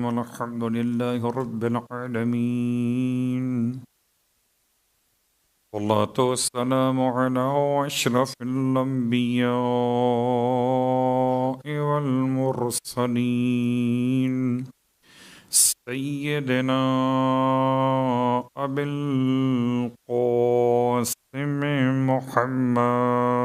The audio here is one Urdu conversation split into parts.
والحمد لله رب العالمين والصلاة والسلام على أشرف الأنبياء والمرسلين سيدنا أبي القاسم محمد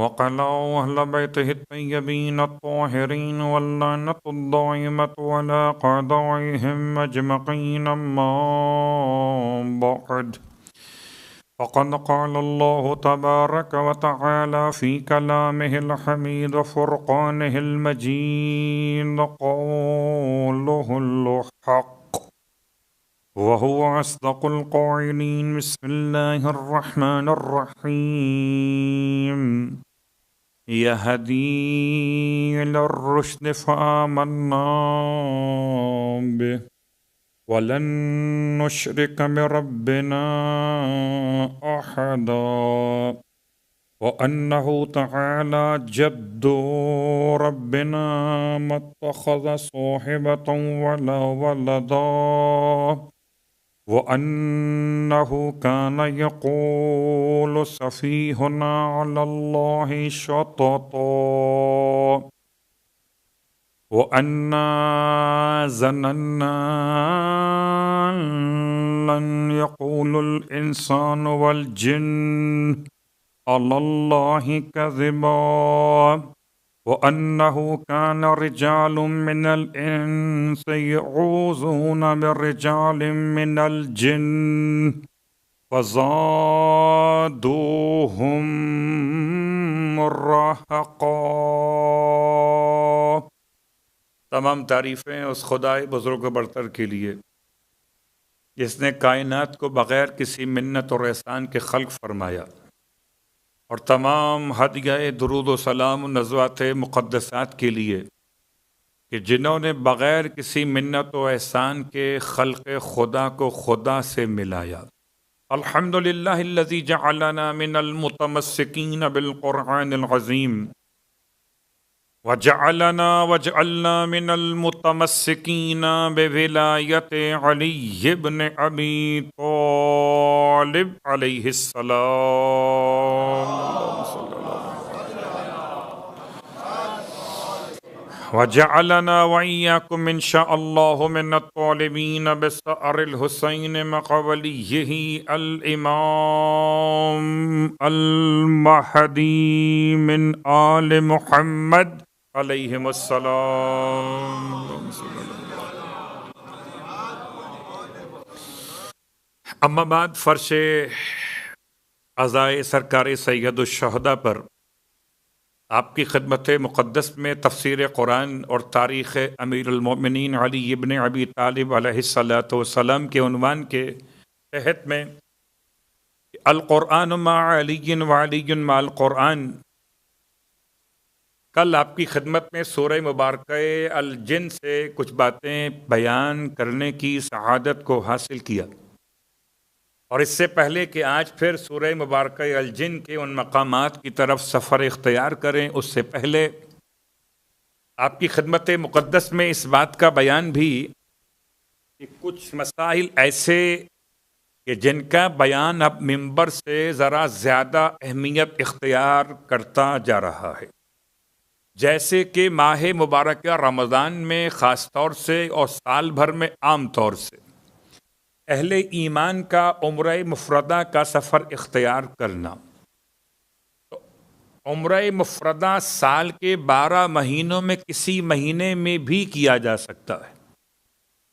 وقال أهل بيته الطيبين الطاهرين واللعنة الدائمة على أعدائهم أجمعين أما بعد فقد قال الله تبارك وتعالى في كلامه الحميد وفرقانه المجيد قوله الحق وهو أصدق القائلين بسم الله الرحمن الرحيم يهدي إلى الرشد فآمنا به ولن نشرك بربنا أحدا وأنه تعالى جد ربنا ما اتخذ صاحبة ولا ولدا وأنه كان يقول سفيهنا على الله شططا وأنا ظننا لن يقول الإنسان والجن على الله كذبا وأنه كان رجال من الإنس يعوذون برجال من الجن فزادوهم رهقا۔ تمام تعریفیں اس خدائے بزرگ و برتر کے لیے جس نے کائنات کو بغیر کسی منت اور احسان کے خلق فرمایا، اور تمام ہدیہ درود و سلام و نزوات مقدسات کے لیے کہ جنہوں نے بغیر کسی منت و احسان کے خلق خدا کو خدا سے ملایا۔ الحمدللہ الذی جعلنا من المتمسکین بالقرآن العظیم وجعلنا من المتمسکین بولایت علی بن ابی طالب علیہ السلام، وجعلنا وإياكم إن شاء الله من الطالبين بثأر الحسين مقوليه الإمام المهدي من آل محمد علیہم السلام۔ اما بعد، فرش عزائے سرکار سید الشہداء پر آپ کی خدمت مقدس میں تفسیر قرآن اور تاریخ امیر المومنین علی ابن ابی طالب علیہ الصلاۃ والسلام کے عنوان کے تحت میں القرآن مع علی وعلی مع القرآن، کل آپ کی خدمت میں سورہ مبارکہ الجن سے کچھ باتیں بیان کرنے کی سعادت کو حاصل کیا، اور اس سے پہلے کہ آج پھر سورہ مبارکہ الجن کے ان مقامات کی طرف سفر اختیار کریں، اس سے پہلے آپ کی خدمت مقدس میں اس بات کا بیان بھی کہ کچھ مسائل ایسے کہ جن کا بیان اب ممبر سے ذرا زیادہ اہمیت اختیار کرتا جا رہا ہے، جیسے کہ ماہ مبارکہ رمضان میں خاص طور سے اور سال بھر میں عام طور سے اہل ایمان کا عمرہ مفردہ کا سفر اختیار کرنا۔ تو عمرہ مفردہ سال کے 12 مہینوں میں کسی مہینے میں بھی کیا جا سکتا ہے،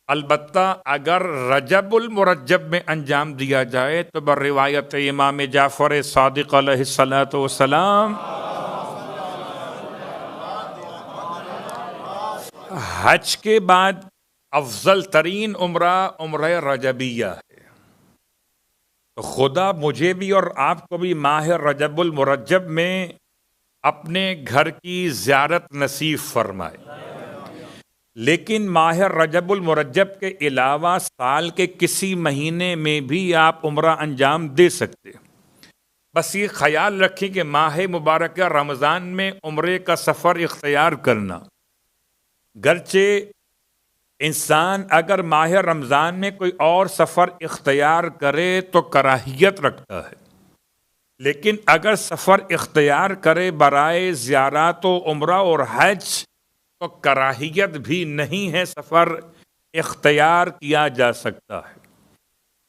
البتہ اگر رجب المرجب میں انجام دیا جائے تو بروایت امام جعفر صادق علیہ الصلاۃ والسلام حج کے بعد افضل ترین عمرہ رجبیہ ہے۔ تو خدا مجھے بھی اور آپ کو بھی ماہ رجب المرجب میں اپنے گھر کی زیارت نصیب فرمائے، لیکن ماہ رجب المرجب کے علاوہ سال کے کسی مہینے میں بھی آپ عمرہ انجام دے سکتے، بس یہ خیال رکھیں کہ ماہ مبارکہ رمضان میں عمرے کا سفر اختیار کرنا، گرچہ انسان اگر ماہ رمضان میں کوئی اور سفر اختیار کرے تو کراہیت رکھتا ہے، لیکن اگر سفر اختیار کرے برائے زیارات و عمرہ اور حج تو کراہیت بھی نہیں ہے، سفر اختیار کیا جا سکتا ہے۔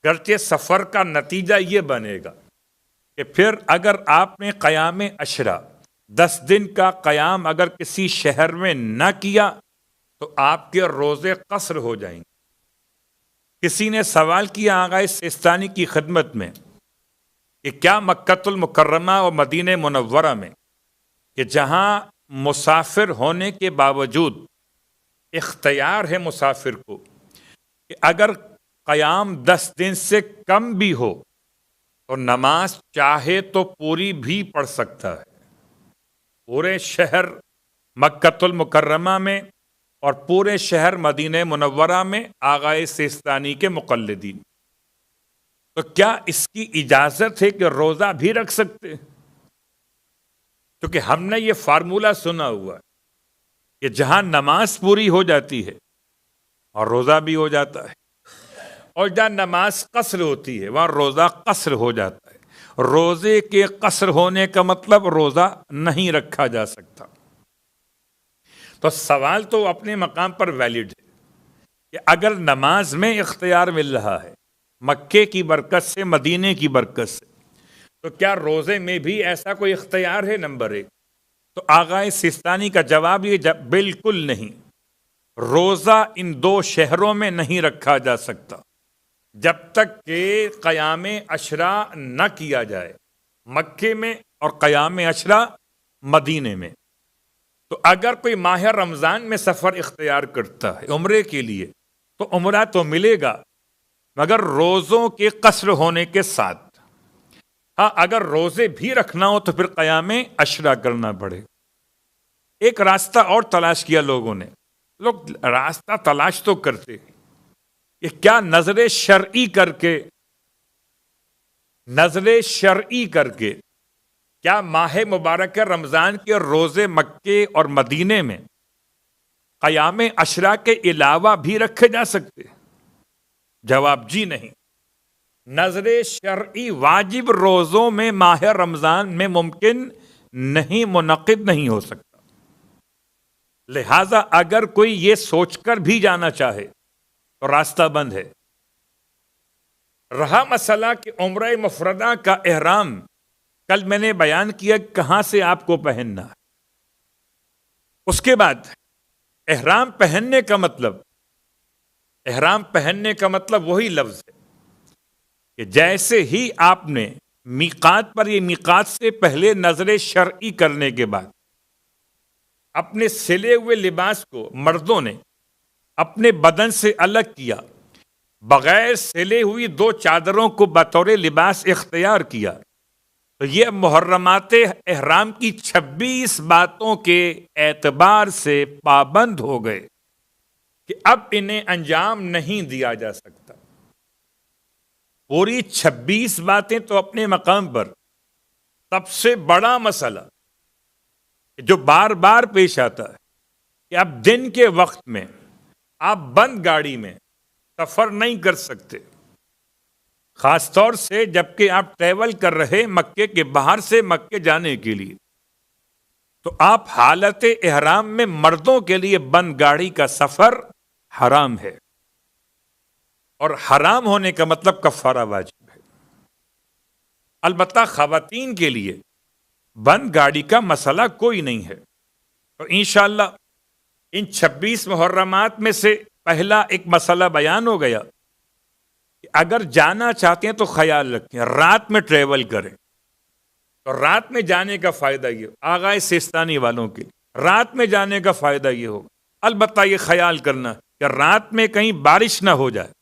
گرچہ سفر کا نتیجہ یہ بنے گا کہ پھر اگر آپ نے قیام عشرہ 10 دن کا قیام اگر کسی شہر میں نہ کیا تو آپ کے روزے قصر ہو جائیں گے۔ کسی نے سوال کیا آغا سیستانی کی خدمت میں کہ کیا مکۃ المکرمہ اور مدینہ منورہ میں کہ جہاں مسافر ہونے کے باوجود اختیار ہے مسافر کو کہ اگر قیام 10 دن سے کم بھی ہو تو نماز چاہے تو پوری بھی پڑھ سکتا ہے، پورے شہر مکۃ المکرمہ میں اور پورے شہر مدینہ منورہ میں آغا سیستانی کے مقلدین، تو کیا اس کی اجازت ہے کہ روزہ بھی رکھ سکتے؟ کیونکہ ہم نے یہ فارمولہ سنا ہوا ہے کہ جہاں نماز پوری ہو جاتی ہے اور روزہ بھی ہو جاتا ہے، اور جہاں نماز قصر ہوتی ہے وہاں روزہ قصر ہو جاتا ہے۔ روزے کے قصر ہونے کا مطلب روزہ نہیں رکھا جا سکتا۔ تو سوال تو اپنے مقام پر ویلڈ ہے کہ اگر نماز میں اختیار مل رہا ہے مکے کی برکت سے، مدینے کی برکت سے، تو کیا روزے میں بھی ایسا کوئی اختیار ہے؟ نمبر 1 تو آغا سیستانی کا جواب یہ بالکل نہیں۔ روزہ ان 2 شہروں میں نہیں رکھا جا سکتا جب تک کہ قیام عشرہ نہ کیا جائے مکے میں اور قیام عشرہ مدینے میں۔ تو اگر کوئی ماہ رمضان میں سفر اختیار کرتا ہے عمرے کے لیے تو عمرہ تو ملے گا مگر روزوں کے قصر ہونے کے ساتھ۔ ہاں اگر روزے بھی رکھنا ہو تو پھر قیام عشرہ کرنا پڑے۔ ایک راستہ اور تلاش کیا لوگوں نے، لوگ راستہ تلاش تو کرتے کہ کیا نظر شرعی کر کے کیا ماہ مبارک رمضان کے روزے مکے اور مدینے میں قیام عشرہ کے علاوہ بھی رکھے جا سکتے؟ جواب جی نہیں۔ نظر شرعی واجب روزوں میں ماہ رمضان میں ممکن نہیں، منعقد نہیں ہو سکتا۔ لہذا اگر کوئی یہ سوچ کر بھی جانا چاہے تو راستہ بند ہے۔ رہا مسئلہ کہ عمرہ مفردہ کا احرام، کل میں نے بیان کیا کہاں سے آپ کو پہننا ہے۔ اس کے بعد احرام پہننے کا مطلب وہی لفظ ہے کہ جیسے ہی آپ نے میقات پر، یہ میقات سے پہلے نظر شرعی کرنے کے بعد اپنے سلے ہوئے لباس کو مردوں نے اپنے بدن سے الگ کیا، بغیر سلے ہوئی 2 چادروں کو بطور لباس اختیار کیا، تو یہ محرمات احرام کی 26 باتوں کے اعتبار سے پابند ہو گئے کہ اب انہیں انجام نہیں دیا جا سکتا۔ پوری 26 باتیں تو اپنے مقام پر، سب سے بڑا مسئلہ جو بار بار پیش آتا ہے کہ اب دن کے وقت میں آپ بند گاڑی میں سفر نہیں کر سکتے، خاص طور سے جبکہ آپ ٹریول کر رہے مکے کے باہر سے مکے جانے کے لیے، تو آپ حالت احرام میں مردوں کے لیے بند گاڑی کا سفر حرام ہے، اور حرام ہونے کا مطلب کفارہ واجب ہے۔ البتہ خواتین کے لیے بند گاڑی کا مسئلہ کوئی نہیں ہے۔ تو انشاءاللہ ان 26 محرمات میں سے پہلا ایک مسئلہ بیان ہو گیا کہ اگر جانا چاہتے ہیں تو خیال رکھیں رات میں ٹریول کریں۔ تو رات میں جانے کا فائدہ یہ آغا سیستانی والوں کے رات میں جانے کا فائدہ یہ ہوگا، البتہ یہ خیال کرنا کہ رات میں کہیں بارش نہ ہو جائے،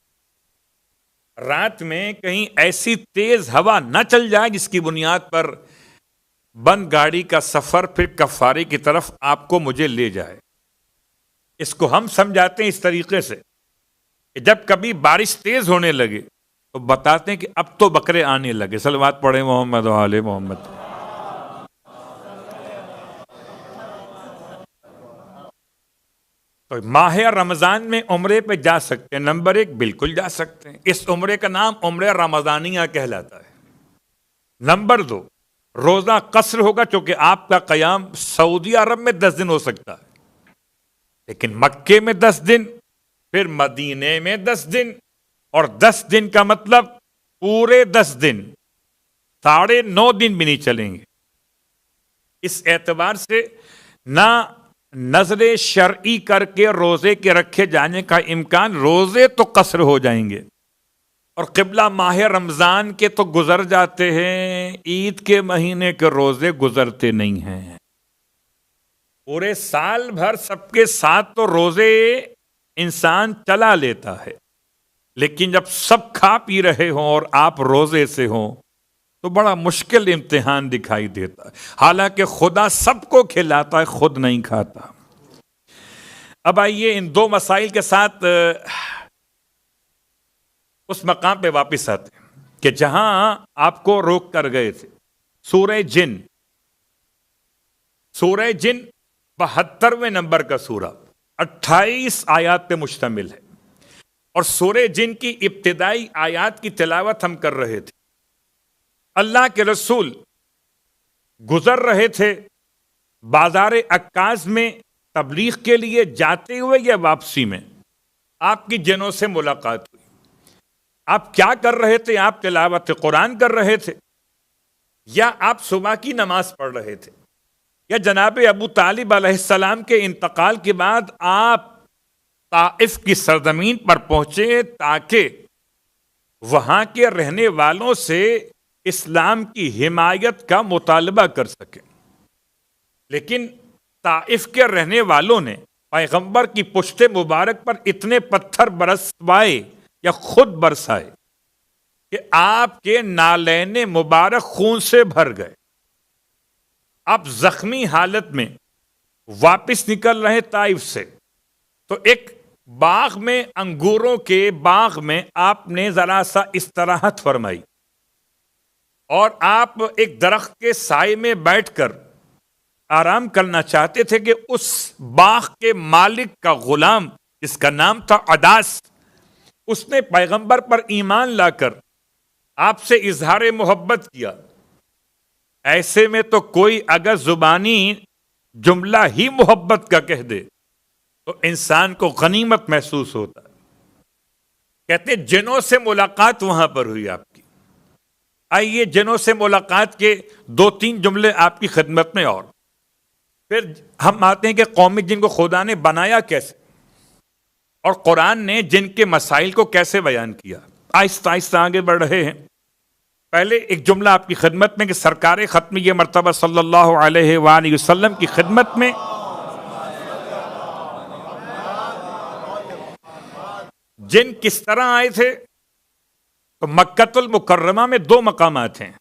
رات میں کہیں ایسی تیز ہوا نہ چل جائے جس کی بنیاد پر بند گاڑی کا سفر پھر کفارے کی طرف آپ کو مجھے لے جائے۔ اس کو ہم سمجھاتے ہیں اس طریقے سے کہ جب کبھی بارش تیز ہونے لگے تو بتاتے ہیں کہ اب تو بکرے آنے لگے. صلوات پڑھیں محمد و آل محمد. تو ماہ رمضان میں عمرے پہ جا سکتے ہیں. نمبر 1 بالکل جا سکتے ہیں. اس عمرے کا نام عمرہ رمضانیہ کہلاتا ہے. نمبر 2 روزہ قصر ہوگا چونکہ آپ کا قیام سعودی عرب میں 10 دن ہو سکتا ہے، لیکن مکے میں 10 دن، پھر مدینے میں 10 دن، اور 10 دن کا مطلب پورے 10 دن، 9.5 دن بھی نہیں چلیں گے. اس اعتبار سے نہ نظر شرعی کر کے روزے کے رکھے جانے کا امکان، روزے تو قصر ہو جائیں گے، اور قبلہ ماہ رمضان کے تو گزر جاتے ہیں، عید کے مہینے کے روزے گزرتے نہیں ہیں. پورے سال بھر سب کے ساتھ تو روزے انسان چلا لیتا ہے، لیکن جب سب کھا پی رہے ہوں اور آپ روزے سے ہوں تو بڑا مشکل امتحان دکھائی دیتا ہے. حالانکہ خدا سب کو کھلاتا ہے، خود نہیں کھاتا. اب آئیے ان 2 مسائل کے ساتھ اس مقام پہ واپس آتے ہیں کہ جہاں آپ کو روک کر گئے تھے. سورہ جن، سورہ جن 72ویں نمبر کا سورہ، 28 آیات پہ مشتمل ہے، اور سورہ جن کی ابتدائی آیات کی تلاوت ہم کر رہے تھے. اللہ کے رسول گزر رہے تھے بازار عکاظ میں تبلیغ کے لیے، جاتے ہوئے یا واپسی میں آپ کی جنوں سے ملاقات ہوئی. آپ کیا کر رہے تھے؟ آپ تلاوت قرآن کر رہے تھے، یا آپ صبح کی نماز پڑھ رہے تھے، یا جناب ابو طالب علیہ السلام کے انتقال کے بعد آپ طائف کی سرزمین پر پہنچے تاکہ وہاں کے رہنے والوں سے اسلام کی حمایت کا مطالبہ کر سکیں. لیکن طائف کے رہنے والوں نے پیغمبر کی پشت مبارک پر اتنے پتھر برسوائے یا خود برسائے کہ آپ کے نالین مبارک خون سے بھر گئے. آپ زخمی حالت میں واپس نکل رہے طائف سے، تو ایک باغ میں، انگوروں کے باغ میں آپ نے ذرا سا استراحت فرمائی، اور آپ ایک درخت کے سائے میں بیٹھ کر آرام کرنا چاہتے تھے کہ اس باغ کے مالک کا غلام، جس کا نام تھا عداس، اس نے پیغمبر پر ایمان لا کر آپ سے اظہار محبت کیا. ایسے میں تو کوئی اگر زبانی جملہ ہی محبت کا کہہ دے تو انسان کو غنیمت محسوس ہوتا ہے. کہتے جنوں سے ملاقات وہاں پر ہوئی آپ کی. آئیے جنوں سے ملاقات کے 2-3 جملے آپ کی خدمت میں، اور پھر ہم آتے ہیں کہ قومی جن کو خدا نے بنایا کیسے، اور قرآن نے جن کے مسائل کو کیسے بیان کیا. آہستہ آہستہ آگے بڑھ رہے ہیں. پہلے ایک جملہ آپ کی خدمت میں کہ سرکار ختم یہ مرتبہ صلی اللہ علیہ وآلہ وسلم کی خدمت میں جن کس طرح آئے تھے. تو مکۃ المکرمہ میں 2 مقامات ہیں.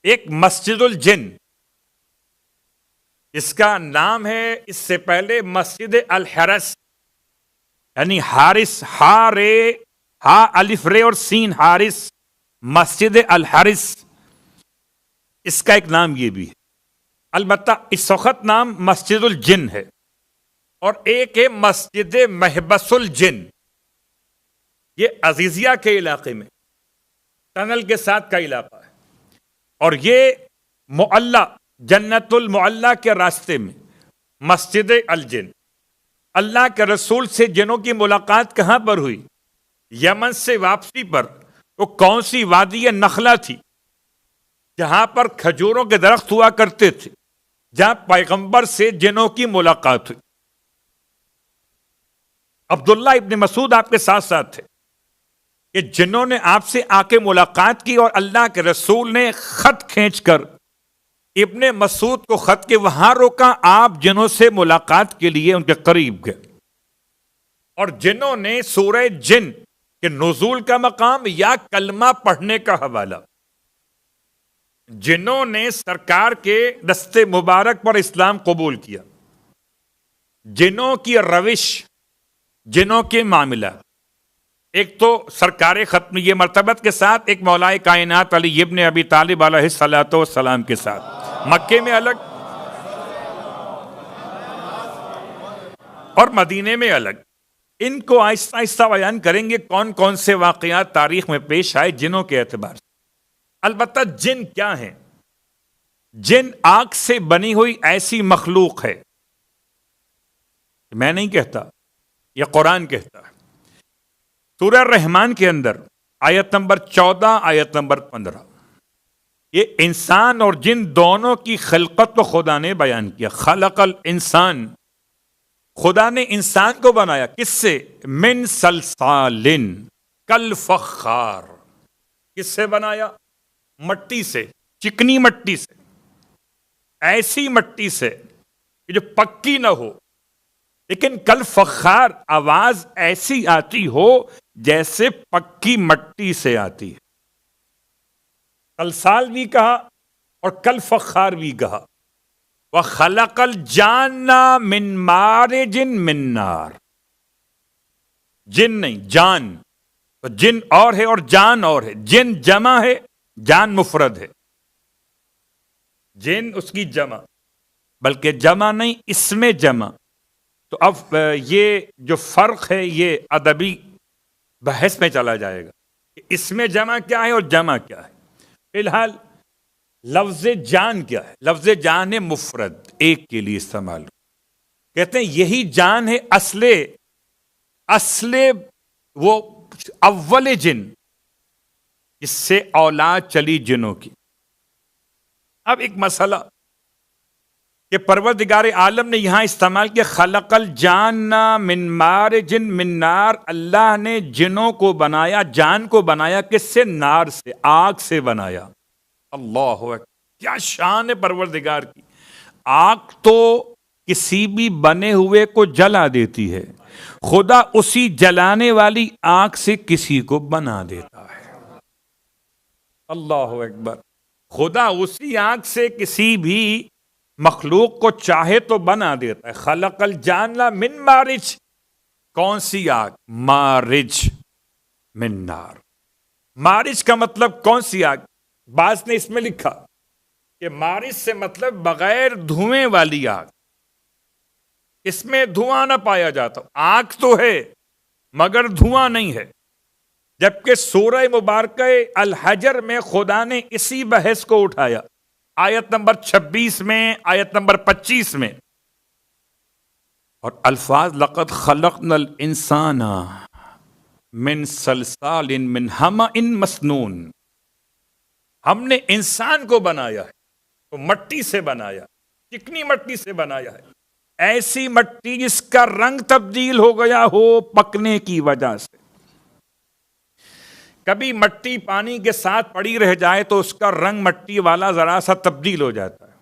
ایک مسجد الجن، اس کا نام ہے اس سے پہلے مسجد الحرس، یعنی حارس، ہا رے، ہا الف رے اور سین حارس، مسجد الحرس، اس کا ایک نام یہ بھی ہے. البتہ اس وقت نام مسجد الجن ہے. اور ایک ہے مسجد محبس الجن، یہ عزیزیہ کے علاقے میں ٹنل کے ساتھ کا علاقہ ہے، اور یہ معلی، جنت المعلی کے راستے میں مسجد الجن. اللہ کے رسول سے جنوں کی ملاقات کہاں پر ہوئی؟ یمن سے واپسی پر. وہ کون سی وادی نخلا تھی جہاں پر کھجوروں کے درخت ہوا کرتے تھے، جہاں پیغمبر سے جنوں کی ملاقات ہوئی. عبداللہ ابن مسعود آپ کے ساتھ ساتھ تھے کہ جنہوں نے آپ سے آ کے ملاقات کی، اور اللہ کے رسول نے خط کھینچ کر ابن مسعود کو خط کے وہاں روکا. آپ جنوں سے ملاقات کے لیے ان کے قریب گئے، اور جنوں نے سورہ جن کے نزول کا مقام یا کلمہ پڑھنے کا حوالہ، جنوں نے سرکار کے دست مبارک پر اسلام قبول کیا، جنوں کی روش، جنوں کے معاملہ ایک تو سرکار ختمیہ مرتبت کے ساتھ، ایک مولائے کائنات علی ابن ابی طالب علیہ الصلوۃ والسلام کے ساتھ، مکے میں الگ اور مدینے میں الگ۔ ان کو آہستہ آہستہ بیان کریں گے کون کون سے واقعات تاریخ میں پیش آئے جنوں کے اعتبار سے۔ البتہ جن کیا ہیں؟ جن آگ سے بنی ہوئی ایسی مخلوق ہے، میں نہیں کہتا، یہ قرآن کہتا ہے۔ سورہ الرحمن کے اندر آیت نمبر 14، آیت نمبر 15، یہ انسان اور جن دونوں کی خلقت کو خدا نے بیان کیا۔ خلق الانسان، خدا نے انسان کو بنایا کس سے؟ من صلصال کالفخار، کس سے بنایا؟ مٹی سے، چکنی مٹی سے، ایسی مٹی سے کہ جو پکی نہ ہو، لیکن کالفخار، آواز ایسی آتی ہو جیسے پکی مٹی سے آتی ہے۔ صلصال بھی کہا اور کالفخار بھی کہا۔ وَخَلَقَ الْجَانَّ مِن مَارِجٍ مِن نَار، جن نہیں، جان، تو جن اور ہے اور جان اور ہے۔ جن جمع ہے، جان مفرد ہے۔ جن اس کی جمع، بلکہ جمع نہیں، اس میں جمع۔ تو اب یہ جو فرق ہے یہ ادبی بحث میں چلا جائے گا کہ اس میں جمع کیا ہے اور جمع کیا ہے۔ فی الحال لفظ جان کیا ہے؟ لفظ جان ہے مفرد، ایک کے لیے استعمال، کہتے ہیں یہی جان ہے اصل وہ اول جن جس سے اولاد چلی جنوں کی۔ اب ایک مسئلہ کہ پروردگار عالم نے یہاں استعمال کیا خلق الجان من مارج من نار، اللہ نے جنوں کو بنایا، جان کو بنایا کس سے؟ نار سے، آگ سے بنایا۔ اللہ اکبر، کیا شان ہے پروردگار کی! آگ تو کسی بھی بنے ہوئے کو جلا دیتی ہے، خدا اسی جلانے والی آگ سے کسی کو بنا دیتا ہے۔ اللہ اکبر، خدا اسی آگ سے کسی بھی مخلوق کو چاہے تو بنا دیتا ہے۔ خلق الجان من مارج، کون سی آگ؟ مارج من نار۔ مارج کا مطلب کون سی آگ؟ بعض نے اس میں لکھا کہ مارج سے مطلب بغیر دھوئیں والی آگ، اس میں دھواں نہ پایا جاتا، آگ تو ہے مگر دھواں نہیں ہے۔ جبکہ سورہ مبارکہ الحجر میں خدا نے اسی بحث کو اٹھایا، آیت نمبر 26 میں، آیت نمبر 25 میں، اور الفاظ لقد خلقنا الانسان من صلصال من حمأ مسنون، ہم نے انسان کو بنایا ہے تو مٹی سے بنایا، چکنی مٹی سے بنایا ہے، ایسی مٹی جس کا رنگ تبدیل ہو گیا ہو پکنے کی وجہ سے۔ کبھی مٹی پانی کے ساتھ پڑی رہ جائے تو اس کا رنگ مٹی والا ذرا سا تبدیل ہو جاتا ہے،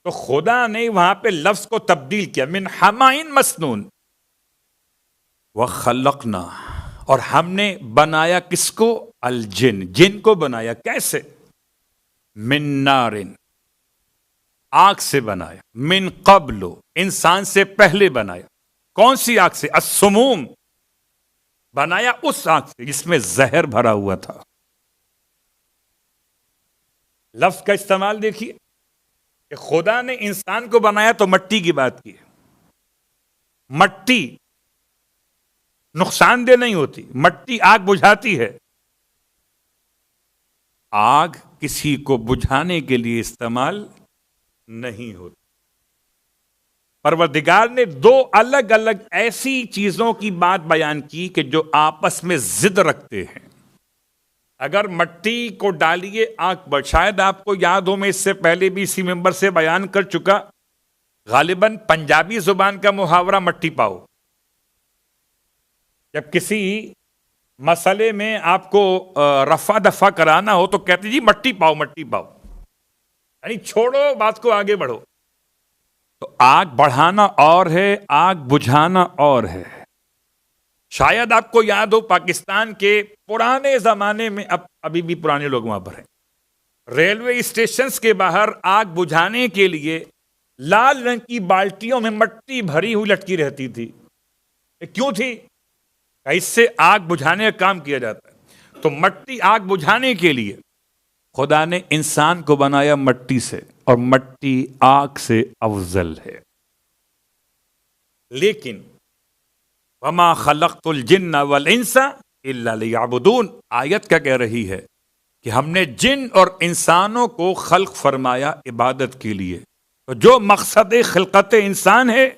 تو خدا نے وہاں پہ لفظ کو تبدیل کیا، من حمأ مسنون۔ وَخَلَقْنَا، اور ہم نے بنایا کس کو؟ الجن، جن کو بنایا کیسے؟ من نار، آگ سے بنایا، من قبل، انسان سے پہلے بنایا، کون سی آگ سے؟ السموم، بنایا اس آگ سے جس میں زہر بھرا ہوا تھا۔ لفظ کا استعمال دیکھیے کہ خدا نے انسان کو بنایا تو مٹی کی بات کی، مٹی نقصان دہ نہیں ہوتی، مٹی آگ بجھاتی ہے، آگ کسی کو بجھانے کے لیے استعمال نہیں ہوتی۔ پروردگار نے دو الگ الگ ایسی چیزوں کی بات بیان کی کہ جو آپس میں ضد رکھتے ہیں۔ اگر مٹی کو ڈالیے آگ پر، شاید آپ کو یاد ہو، میں اس سے پہلے بھی اسی ممبر سے بیان کر چکا، غالباً پنجابی زبان کا محاورہ مٹی پاؤ۔ جب کسی مسئلے میں آپ کو رفع دفع کرانا ہو تو کہتے جی مٹی پاؤ، مٹی پاؤ، یعنی چھوڑو بات کو، آگے بڑھو۔ تو آگ بڑھانا اور ہے، آگ بجھانا اور ہے۔ شاید آپ کو یاد ہو پاکستان کے پرانے زمانے میں، ابھی بھی پرانے لوگ وہاں پر ہیں، ریلوے اسٹیشنز کے باہر آگ بجھانے کے لیے لال رنگ کی بالٹیوں میں مٹی بھری ہوئی لٹکی رہتی تھی۔ کیوں تھی؟ اس سے آگ بجھانے کا کام کیا جاتا ہے. تو مٹی آگ بجھانے کے لیے خدا نے انسان کو بنایا مٹی سے، اور مٹی آگ سے افضل ہے. لیکن وما خلقت الجن والانس الا لیعبدون، آیت کیا کہہ رہی ہے کہ ہم نے جن اور انسانوں کو خلق فرمایا عبادت کے لیے. تو جو مقصد خلقت انسان ہے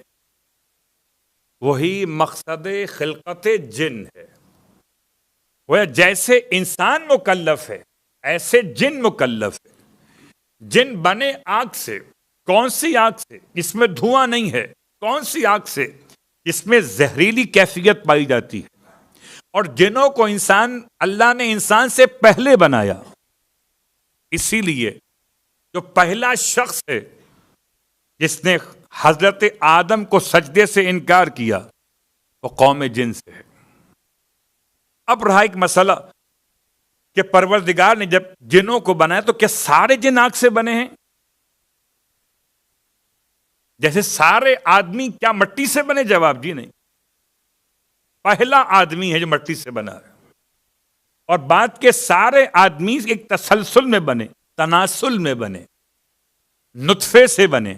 وہی مقصد خلقت جن ہے. وہ جیسے انسان مکلف ہے ایسے جن مکلف ہے. جن بنے آگ سے. کون سی آگ سے؟ جس میں دھواں نہیں ہے. کون سی آگ سے؟ جس میں زہریلی کیفیت پائی جاتی ہے. اور جنوں کو اللہ نے انسان سے پہلے بنایا. اسی لیے جو پہلا شخص ہے جس نے حضرت آدم کو سجدے سے انکار کیا وہ قوم جن سے ہے. اب رہا ایک مسئلہ کہ پروردگار نے جب جنوں کو بنایا تو کیا سارے جن آگ سے بنے ہیں؟ جیسے سارے آدمی کیا مٹی سے بنے؟ جواب جی نہیں. پہلا آدمی ہے جو مٹی سے بنا ہے. اور بات کے سارے آدمی ایک تسلسل میں بنے، تناسل میں بنے، نطفے سے بنے،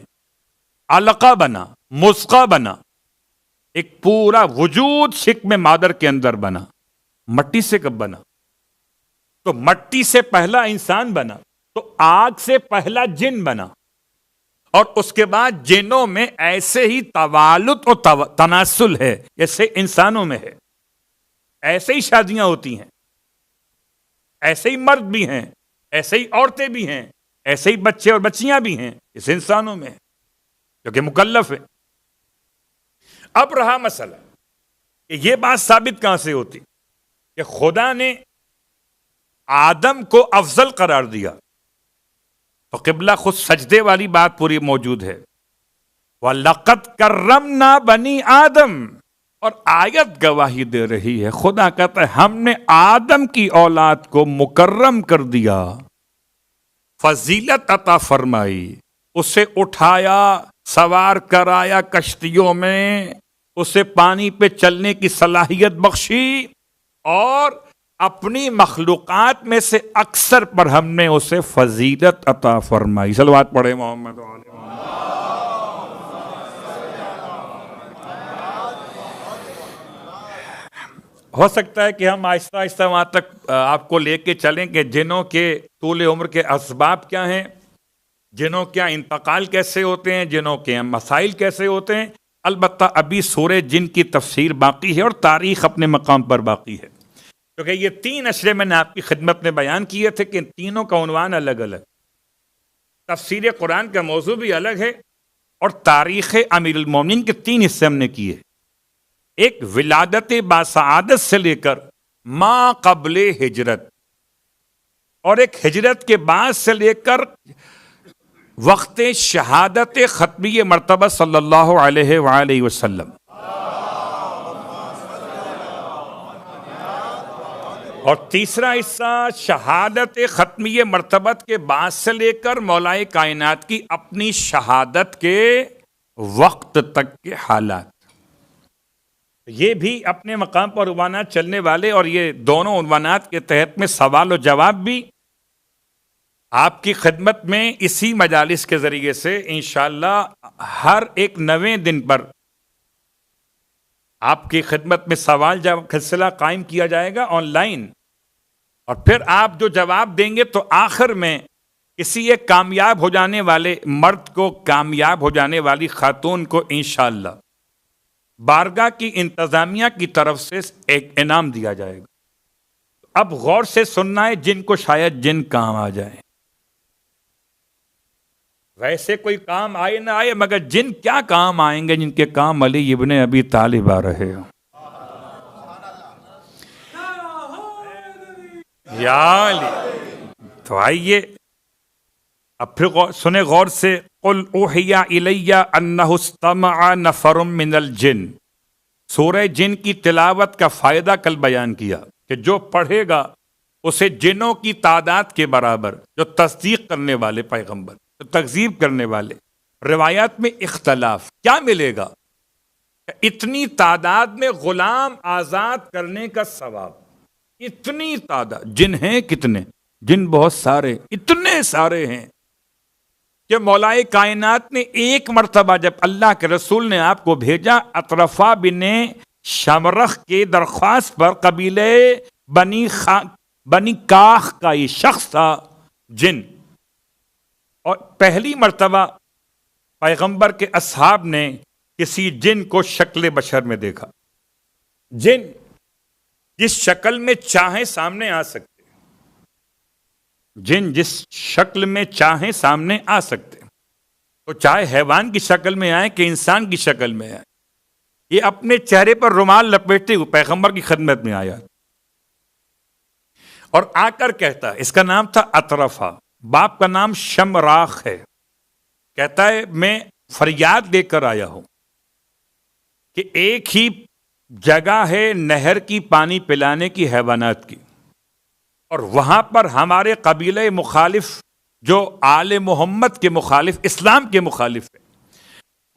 علقہ بنا، مضغہ بنا، ایک پورا وجود شکم مادر کے اندر بنا. مٹی سے کب بنا؟ تو مٹی سے پہلا انسان بنا تو آگ سے پہلا جن بنا. اور اس کے بعد جنوں میں ایسے ہی توالد اور تناسل ہے جیسے انسانوں میں ہے. ایسے ہی شادیاں ہوتی ہیں، ایسے ہی مرد بھی ہیں، ایسے ہی عورتیں بھی ہیں، ایسے ہی بچے اور بچیاں بھی ہیں جیسے انسانوں میں ہے، کیونکہ مکلف ہے. اب رہا مسئلہ کہ یہ بات ثابت کہاں سے ہوتی کہ خدا نے آدم کو افضل قرار دیا. تو قبلہ خود سجدے والی بات پوری موجود ہے. وَلَقَدْ كَرَّمْنَا بَنِي آدم. اور آیت گواہی دے رہی ہے، خدا کہتا ہے ہم نے آدم کی اولاد کو مکرم کر دیا، فضیلت عطا فرمائی، اسے اٹھایا، سوار کرایا کشتیوں میں، اسے پانی پہ چلنے کی صلاحیت بخشی، اور اپنی مخلوقات میں سے اکثر پر ہم نے اسے فضیلت عطا فرمائی. صلوات پڑھے محمد علیہ. ہو سکتا ہے کہ ہم آہستہ آہستہ وہاں تک آپ کو لے کے چلیں کہ جنوں کے طول عمر کے اسباب کیا ہیں، جنوں کیا انتقال کیسے ہوتے ہیں، جنوں کے مسائل کیسے ہوتے ہیں. البتہ ابھی سورہ جن کی تفسیر باقی ہے اور تاریخ اپنے مقام پر باقی ہے، کیونکہ یہ 3 اشرے میں نے آپ کی خدمت میں بیان کیے تھے کہ ان تینوں کا عنوان الگ الگ. تفسیر قرآن کا موضوع بھی الگ ہے، اور تاریخ امیر المومنین کے 3 حصے ہم نے کیے. ایک ولادت باسعادت سے لے کر ما قبل ہجرت، اور ایک ہجرت کے بعد سے لے کر وقت شہادت ختمی مرتبہ صلی اللہ علیہ وآلہ وسلم. اور تیسرا حصہ شہادت ختمی مرتبت کے بعد سے لے کر مولائے کائنات کی اپنی شہادت کے وقت تک کے حالات. یہ بھی اپنے مقام پر عنوانات چلنے والے، اور یہ دونوں عنوانات کے تحت میں سوال و جواب بھی آپ کی خدمت میں اسی مجالس کے ذریعے سے انشاءاللہ ہر ایک 9ویں دن پر آپ کی خدمت میں سوال جواب سلسلہ قائم کیا جائے گا آن لائن. اور پھر آپ جو جواب دیں گے تو آخر میں کسی ایک کامیاب ہو جانے والے مرد کو، کامیاب ہو جانے والی خاتون کو انشاءاللہ بارگاہ کی انتظامیہ کی طرف سے ایک انعام دیا جائے گا. اب غور سے سننا ہے، جن کو شاید جن کام آ جائے. ویسے کوئی کام آئے نہ آئے، مگر جن کیا کام آئیں گے جن کے کام علی ابن ابی طالب آ رہے ہوں. یا علی. تو آئیے اب پھر سنیں غور سے. قل اوحی الی انہ استمع نفر من الجن. سورہ جن کی تلاوت کا فائدہ کل بیان کیا کہ جو پڑھے گا اسے جنوں کی تعداد کے برابر، جو تصدیق کرنے والے پیغمبر، جو تکذیب کرنے والے، روایات میں اختلاف کیا ملے گا. اتنی تعداد میں غلام آزاد کرنے کا ثواب، اتنی تعداد، جن ہیں کتنے، جن بہت سارے، اتنے سارے ہیں کہ مولائے کائنات نے ایک مرتبہ جب اللہ کے رسول نے آپ کو بھیجا، اطرفہ بن شمرخ کے درخواست پر، قبیلے بنی کاخ کا یہ شخص تھا جن، اور پہلی مرتبہ پیغمبر کے اصحاب نے کسی جن کو شکل بشر میں دیکھا. جن جس شکل میں چاہیں سامنے آ سکتے، جن جس شکل میں چاہیں سامنے آ سکتے، تو چاہے حیوان کی شکل میں آئے کہ انسان کی شکل میں آئے. یہ اپنے چہرے پر رومال لپیٹے ہوئے پیغمبر کی خدمت میں آیا اور آ کر کہتا ہے، اس کا نام تھا اطرفہ، باپ کا نام شمراخ ہے. کہتا ہے میں فریاد لے کر آیا ہوں کہ ایک ہی جگہ ہے نہر کی پانی پلانے کی حیوانات کی، اور وہاں پر ہمارے قبیلے مخالف جو آل محمد کے مخالف، اسلام کے مخالف ہے،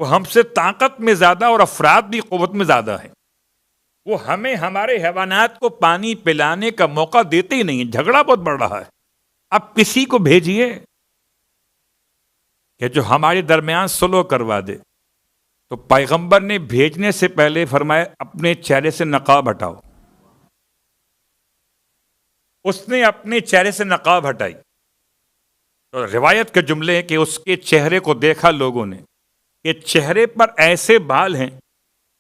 وہ ہم سے طاقت میں زیادہ اور افراد بھی قوت میں زیادہ ہیں، وہ ہمیں ہمارے حیوانات کو پانی پلانے کا موقع دیتے ہی نہیں. جھگڑا بہت بڑھ رہا ہے. اب کسی کو بھیجیے کہ جو ہمارے درمیان صلح کروا دے. تو پیغمبر نے بھیجنے سے پہلے فرمایا اپنے چہرے سے نقاب ہٹاؤ. اس نے اپنے چہرے سے نقاب ہٹائی. تو روایت کے جملے ہیں کہ اس کے چہرے کو دیکھا لوگوں نے کہ چہرے پر ایسے بال ہیں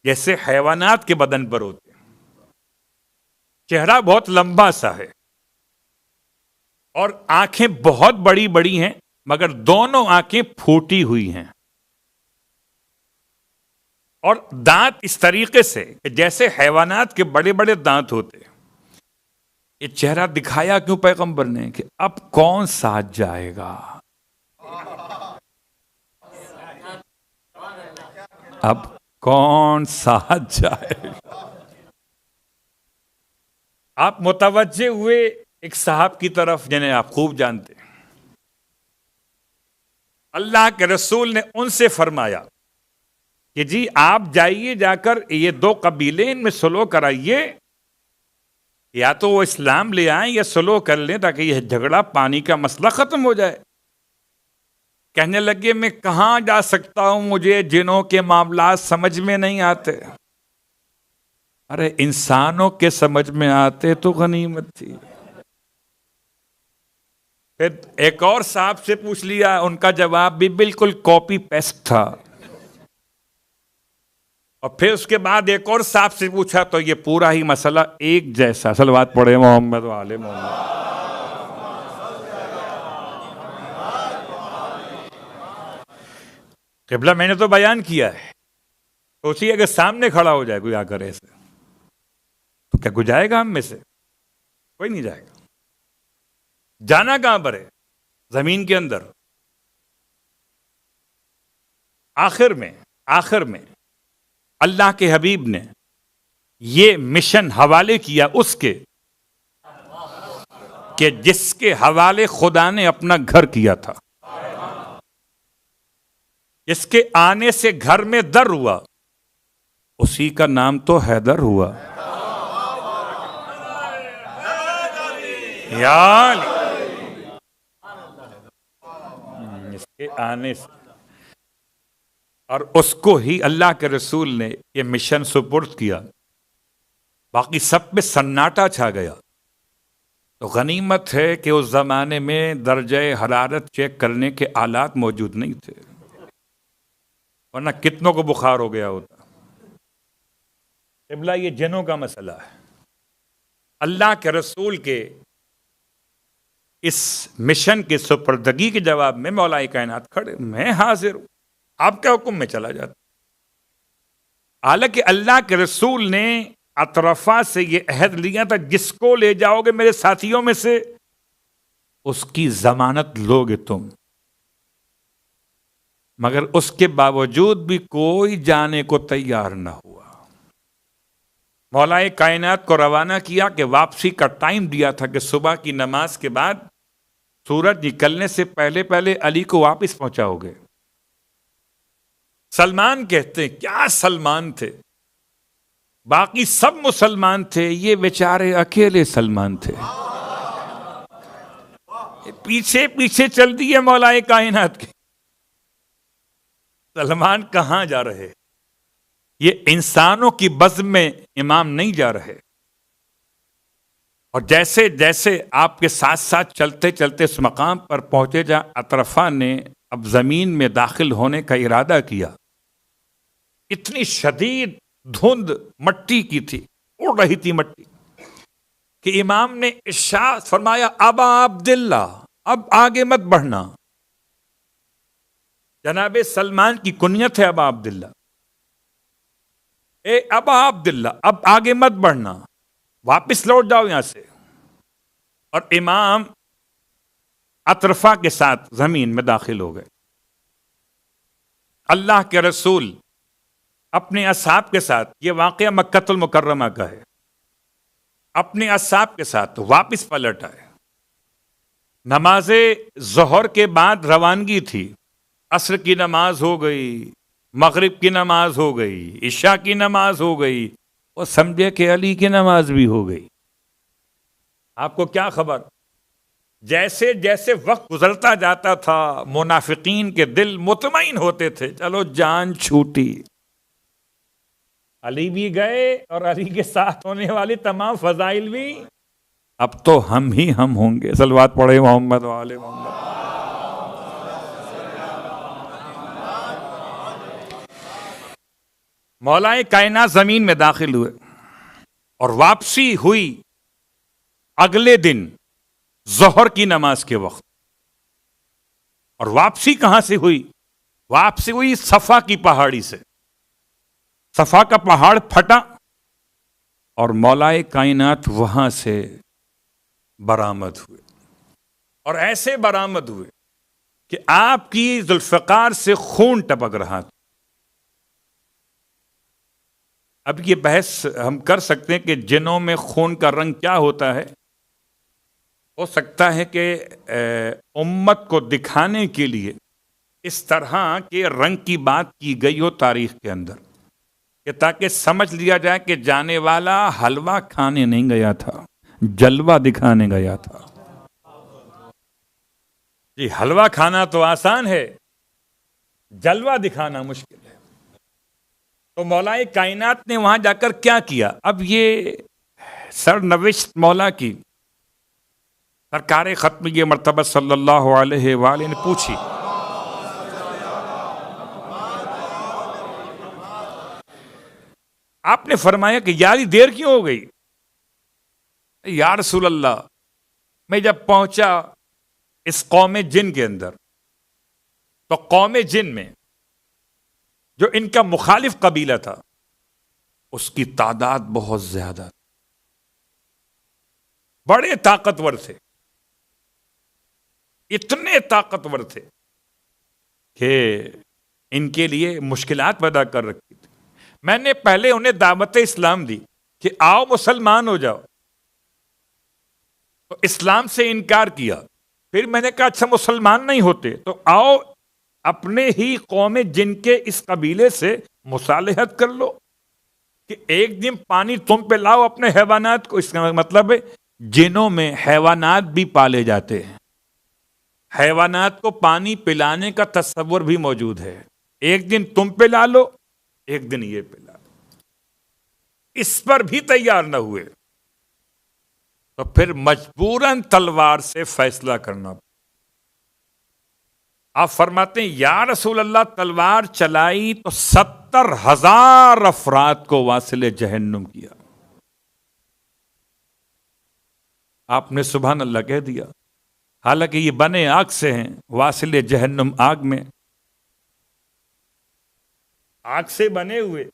جیسے حیوانات کے بدن پر ہوتے ہیں. چہرہ بہت لمبا سا ہے اور آنکھیں بہت بڑی بڑی ہیں، مگر دونوں آنکھیں پھوٹی ہوئی ہیں، اور دانت اس طریقے سے کہ جیسے حیوانات کے بڑے بڑے دانت ہوتے. یہ چہرہ دکھایا کیوں پیغمبر نے کہ اب کون ساتھ جائے گا، اب کون ساتھ جائے گا. آپ متوجہ ہوئے ایک صاحب کی طرف جنہیں آپ خوب جانتے ہیں. اللہ کے رسول نے ان سے فرمایا کہ جی آپ جائیے، جا کر یہ دو قبیلے ان میں صلح کرائیے، یا تو وہ اسلام لے آئیں یا صلح کر لیں تاکہ یہ جھگڑا پانی کا مسئلہ ختم ہو جائے. کہنے لگے میں کہاں جا سکتا ہوں، مجھے جنوں کے معاملات سمجھ میں نہیں آتے. ارے انسانوں کے سمجھ میں آتے تو غنیمت تھی. پھر ایک اور صاحب سے پوچھ لیا، ان کا جواب بھی بالکل کاپی پیسٹ تھا. اور پھر اس کے بعد ایک اور صاحب سے پوچھا تو یہ پورا ہی مسئلہ ایک جیسا. صلوات پڑھے محمد و آل محمد. قبلہ میں نے تو بیان کیا ہے، سوچیے اگر سامنے کھڑا ہو جائے کوئی آ کر ایسے، تو کیا کوئی جائے گا ہم میں سے؟ کوئی نہیں جائے گا. جانا کہاں پر ہے؟ زمین کے اندر. آخر میں اللہ کے حبیب نے یہ مشن حوالے کیا اس کے کہ جس کے حوالے خدا نے اپنا گھر کیا تھا. جس کے آنے سے گھر میں در ہوا، اسی کا نام تو حیدر ہوا. یا اس کے آنے سے، اور اس کو ہی اللہ کے رسول نے یہ مشن سپرد کیا. باقی سب پہ سناٹا چھا گیا. تو غنیمت ہے کہ اس زمانے میں درجہ حرارت چیک کرنے کے آلات موجود نہیں تھے، ورنہ کتنوں کو بخار ہو گیا ہوتا. قبلہ یہ جنوں کا مسئلہ ہے. اللہ کے رسول کے اس مشن کے سپردگی کے جواب میں مولا کائنات کھڑے، میں حاضر ہوں، آپ کے حکم میں چلا جاتا. حالانکہ اللہ کے رسول نے اطرفہ سے یہ عہد لیا تھا جس کو لے جاؤ گے میرے ساتھیوں میں سے اس کی ضمانت لوگے تم. مگر اس کے باوجود بھی کوئی جانے کو تیار نہ ہوا. مولا کائنات کو روانہ کیا کہ واپسی کا ٹائم دیا تھا کہ صبح کی نماز کے بعد سورج نکلنے سے پہلے علی کو واپس پہنچاؤ گے. سلمان کہتے ہیں کیا سلمان تھے، باقی سب مسلمان تھے، یہ بیچارے اکیلے سلمان تھے، پیچھے پیچھے چل دیے مولا کائنات کے، سلمان کہاں جا رہے؟ یہ انسانوں کی بزم میں امام نہیں جا رہے، اور جیسے جیسے آپ کے ساتھ ساتھ چلتے چلتے اس مقام پر پہنچے جا اطرفہ نے اب زمین میں داخل ہونے کا ارادہ کیا، اتنی شدید دھند مٹی کی تھی، اڑ رہی تھی مٹی، کہ امام نے ارشاد فرمایا ابا عبداللہ اب آگے مت بڑھنا۔ جناب سلمان کی کنیت ہے ابا عبداللہ، اے ابا عبداللہ اب آگے مت بڑھنا، واپس لوٹ جاؤ یہاں سے۔ اور امام اطرفہ کے ساتھ زمین میں داخل ہو گئے۔ اللہ کے رسول اپنے اصحاب کے ساتھ، یہ واقعہ مکہ المکرمہ کا ہے، اپنے اصحاب کے ساتھ واپس پلٹ آئے۔ نماز ظہر کے بعد روانگی تھی، عصر کی نماز ہو گئی، مغرب کی نماز ہو گئی، عشاء کی نماز ہو گئی، اور سمجھے کہ علی کی نماز بھی ہو گئی۔ آپ کو کیا خبر، جیسے جیسے وقت گزرتا جاتا تھا منافقین کے دل مطمئن ہوتے تھے، چلو جان چھوٹی، علی بھی گئے اور علی کے ساتھ ہونے والی تمام فضائل بھی، اب تو ہم ہی ہم ہوں گے۔ صلوات پڑھے محمد وآل محمد۔ مولا کائنات زمین میں داخل ہوئے اور واپسی ہوئی اگلے دن ظہر کی نماز کے وقت۔ اور واپسی کہاں سے ہوئی؟ واپسی ہوئی صفا کی پہاڑی سے۔ صفا کا پہاڑ پھٹا اور مولا کائنات وہاں سے برآمد ہوئے، اور ایسے برآمد ہوئے کہ آپ کی ذوالفقار سے خون ٹپک رہا تھا۔ اب یہ بحث ہم کر سکتے ہیں کہ جنوں میں خون کا رنگ کیا ہوتا ہے۔ ہو سکتا ہے کہ امت کو دکھانے کے لیے اس طرح کے رنگ کی بات کی گئی ہو تاریخ کے اندر، کہ تاکہ سمجھ لیا جائے کہ جانے والا حلوہ کھانے نہیں گیا تھا، جلوہ دکھانے گیا تھا۔ جی حلوہ کھانا تو آسان ہے، جلوہ دکھانا مشکل ہے۔ تو مولا کائنات نے وہاں جا کر کیا کیا؟ اب یہ سرنوشت مولا کی سرکار ختم یہ مرتبہ صلی اللہ علیہ وآلہ نے پوچھی۔ آپ نے فرمایا کہ یاری دیر کیوں ہو گئی؟ یا رسول اللہ میں جب پہنچا اس قوم جن کے اندر، تو قوم جن میں جو ان کا مخالف قبیلہ تھا اس کی تعداد بہت زیادہ تھی، بڑے طاقتور تھے، اتنے طاقتور تھے کہ ان کے لیے مشکلات پیدا کر رکھی تھی۔ میں نے پہلے انہیں دعوت اسلام دی کہ آؤ مسلمان ہو جاؤ، تو اسلام سے انکار کیا۔ پھر میں نے کہا اچھا مسلمان نہیں ہوتے تو آؤ اپنے ہی قوم جن کے اس قبیلے سے مصالحت کر لو، کہ ایک دن پانی تم پہ لاؤ اپنے حیوانات کو۔ اس کا مطلب ہے جنوں میں حیوانات بھی پالے جاتے ہیں، حیوانات کو پانی پلانے کا تصور بھی موجود ہے، ایک دن تم پہ لا لو ایک دن یہ پہ لا لو۔ اس پر بھی تیار نہ ہوئے تو پھر مجبوراً تلوار سے فیصلہ کرنا۔ آپ فرماتے ہیں یا رسول اللہ تلوار چلائی تو 70,000 افراد کو واصل جہنم کیا۔ آپ نے سبحان اللہ کہہ دیا، حالانکہ یہ بنے آگ سے ہیں، واصل جہنم آگ میں، آگ سے بنے ہوئے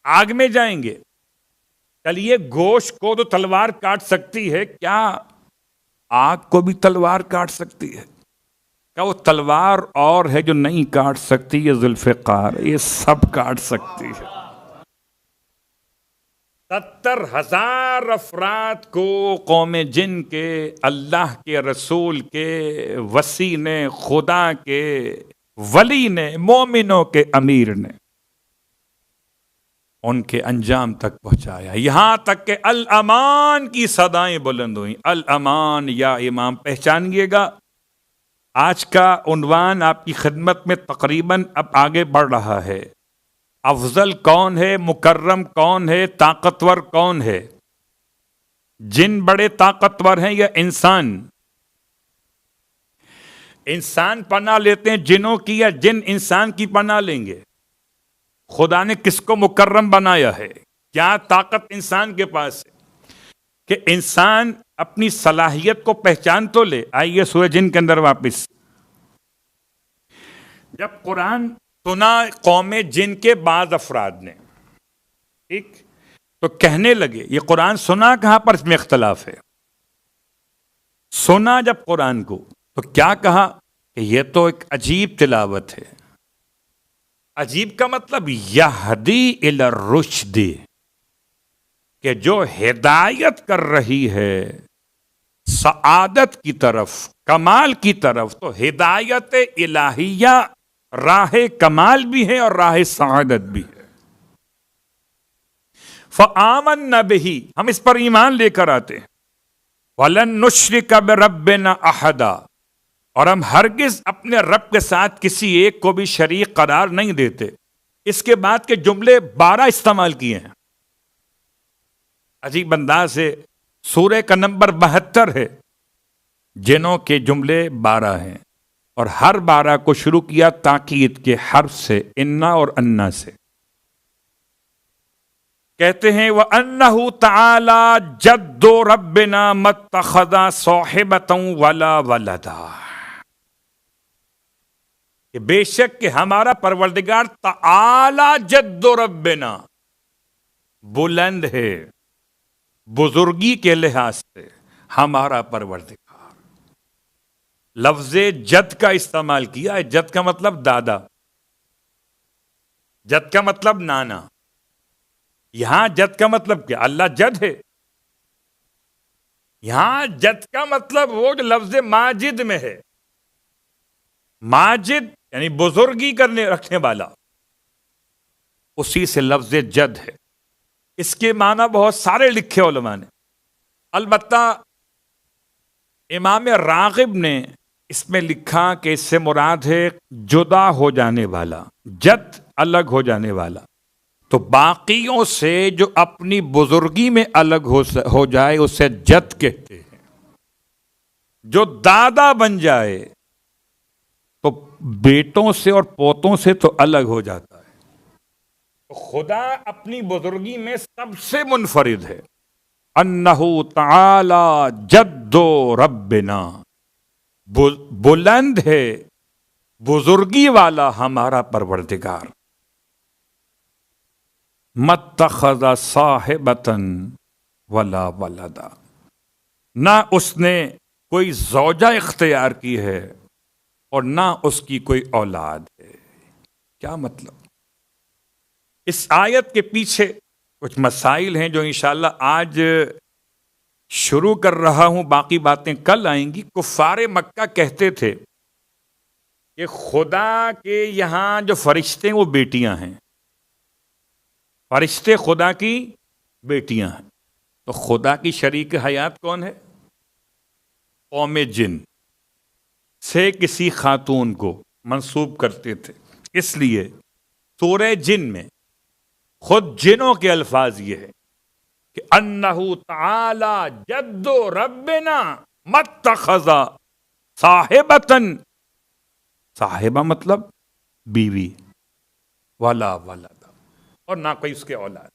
آگ میں جائیں گے۔ چلیے گوشت کو تو تلوار کاٹ سکتی ہے، کیا آگ کو بھی تلوار کاٹ سکتی ہے؟ کیا وہ تلوار اور ہے جو نہیں کاٹ سکتی؟ یہ ذوالفقار، یہ سب کاٹ سکتی ہے۔ 70,000 افراد کو قوم جن کے، اللہ کے رسول کے، وسیع خدا کے ولی نے، مومنوں کے امیر نے ان کے انجام تک پہنچایا، یہاں تک کہ الامان کی صدائیں بلند ہوئیں۔ الامان یا امام، پہچانیے گا آج کا عنوان آپ کی خدمت میں تقریباً اب آگے بڑھ رہا ہے۔ افضل کون ہے، مکرم کون ہے، طاقتور کون ہے؟ جن بڑے طاقتور ہیں یا انسان؟ انسان پناہ لیتے ہیں جنوں کی، یا جن انسان کی پناہ لیں گے؟ خدا نے کس کو مکرم بنایا ہے؟ کیا طاقت انسان کے پاس ہے کہ انسان اپنی صلاحیت کو پہچان تو لے؟ آئیے سورہ جن کے اندر واپس، جب قرآن سنا قوم جن کے بعض افراد نے، ٹھیک، تو کہنے لگے، یہ قرآن سنا کہاں پر؟ اس میں اختلاف ہے۔ سنا جب قرآن کو تو کیا کہا کہ یہ تو ایک عجیب تلاوت ہے۔ عجیب کا مطلب یہدی الی الرشد، کہ جو ہدایت کر رہی ہے سعادت کی طرف، کمال کی طرف، تو ہدایت الہیہ راہ کمال بھی ہے اور راہ سعادت بھی ہے۔ فآمنا بہ، ہم اس پر ایمان لے کر آتے ہیں۔ وَلَن نُشْرِكَ بِرَبِّنَا أَحَدًا، اور ہم ہرگز اپنے رب کے ساتھ کسی ایک کو بھی شریک قرار نہیں دیتے۔ اس کے بعد کے جملے 12 استعمال کیے ہیں عجیب انداز سے۔ سورہ کا نمبر 72 ہے، جنوں کے جملے 12 ہیں، اور ہر 12 کو شروع کیا تاکید کے حرف سے، انا اور انا سے۔ کہتے ہیں وَأَنَّهُ تَعَالَى جَدُّ رَبِّنَا مَا اتَّخَذَ صَاحِبَةً وَلَا وَلَدًا، کہ بے شک کہ ہمارا پروردگار تعالی جد ربنا، بلند ہے بزرگی کے لحاظ سے ہمارا پروردگار۔ لفظ جد کا استعمال کیا ہے۔ جد کا مطلب دادا، جد کا مطلب نانا۔ یہاں جد کا مطلب کیا؟ اللہ جد ہے۔ یہاں جد کا مطلب وہ جو لفظ ماجد میں ہے، ماجد یعنی بزرگی کرنے رکھنے والا، اسی سے لفظ جد ہے۔ اس کے معنی بہت سارے لکھے علماء نے، البتہ امام راغب نے اس میں لکھا کہ اس سے مراد ہے جدا ہو جانے والا، جد الگ ہو جانے والا۔ تو باقیوں سے جو اپنی بزرگی میں الگ ہو جائے اسے جد کہتے ہیں۔ جو دادا بن جائے تو بیٹوں سے اور پوتوں سے تو الگ ہو جاتا ہے۔ خدا اپنی بزرگی میں سب سے منفرد ہے۔ انہ تعالی جد ربنا، بلند ہے بزرگی والا ہمارا پروردگار۔ متخذ صاحبۃ ولا ولدا، نہ اس نے کوئی زوجہ اختیار کی ہے اور نہ اس کی کوئی اولاد ہے۔ کیا مطلب؟ اس آیت کے پیچھے کچھ مسائل ہیں جو انشاءاللہ آج شروع کر رہا ہوں، باقی باتیں کل آئیں گی۔ کفار مکہ کہتے تھے کہ خدا کے یہاں جو فرشتے ہیں وہ بیٹیاں ہیں، فرشتے خدا کی بیٹیاں ہیں، تو خدا کی شریک حیات کون ہے؟ قوم جن سے کسی خاتون کو منسوب کرتے تھے۔ اس لیے سورہ جن میں خود جنوں کے الفاظ یہ ہے کہ انہ تعالی جد ربنا ما اتخذ صاحبۃ، صاحبہ مطلب بیوی، ولا ولد، اور نہ کوئی اس کے اولاد۔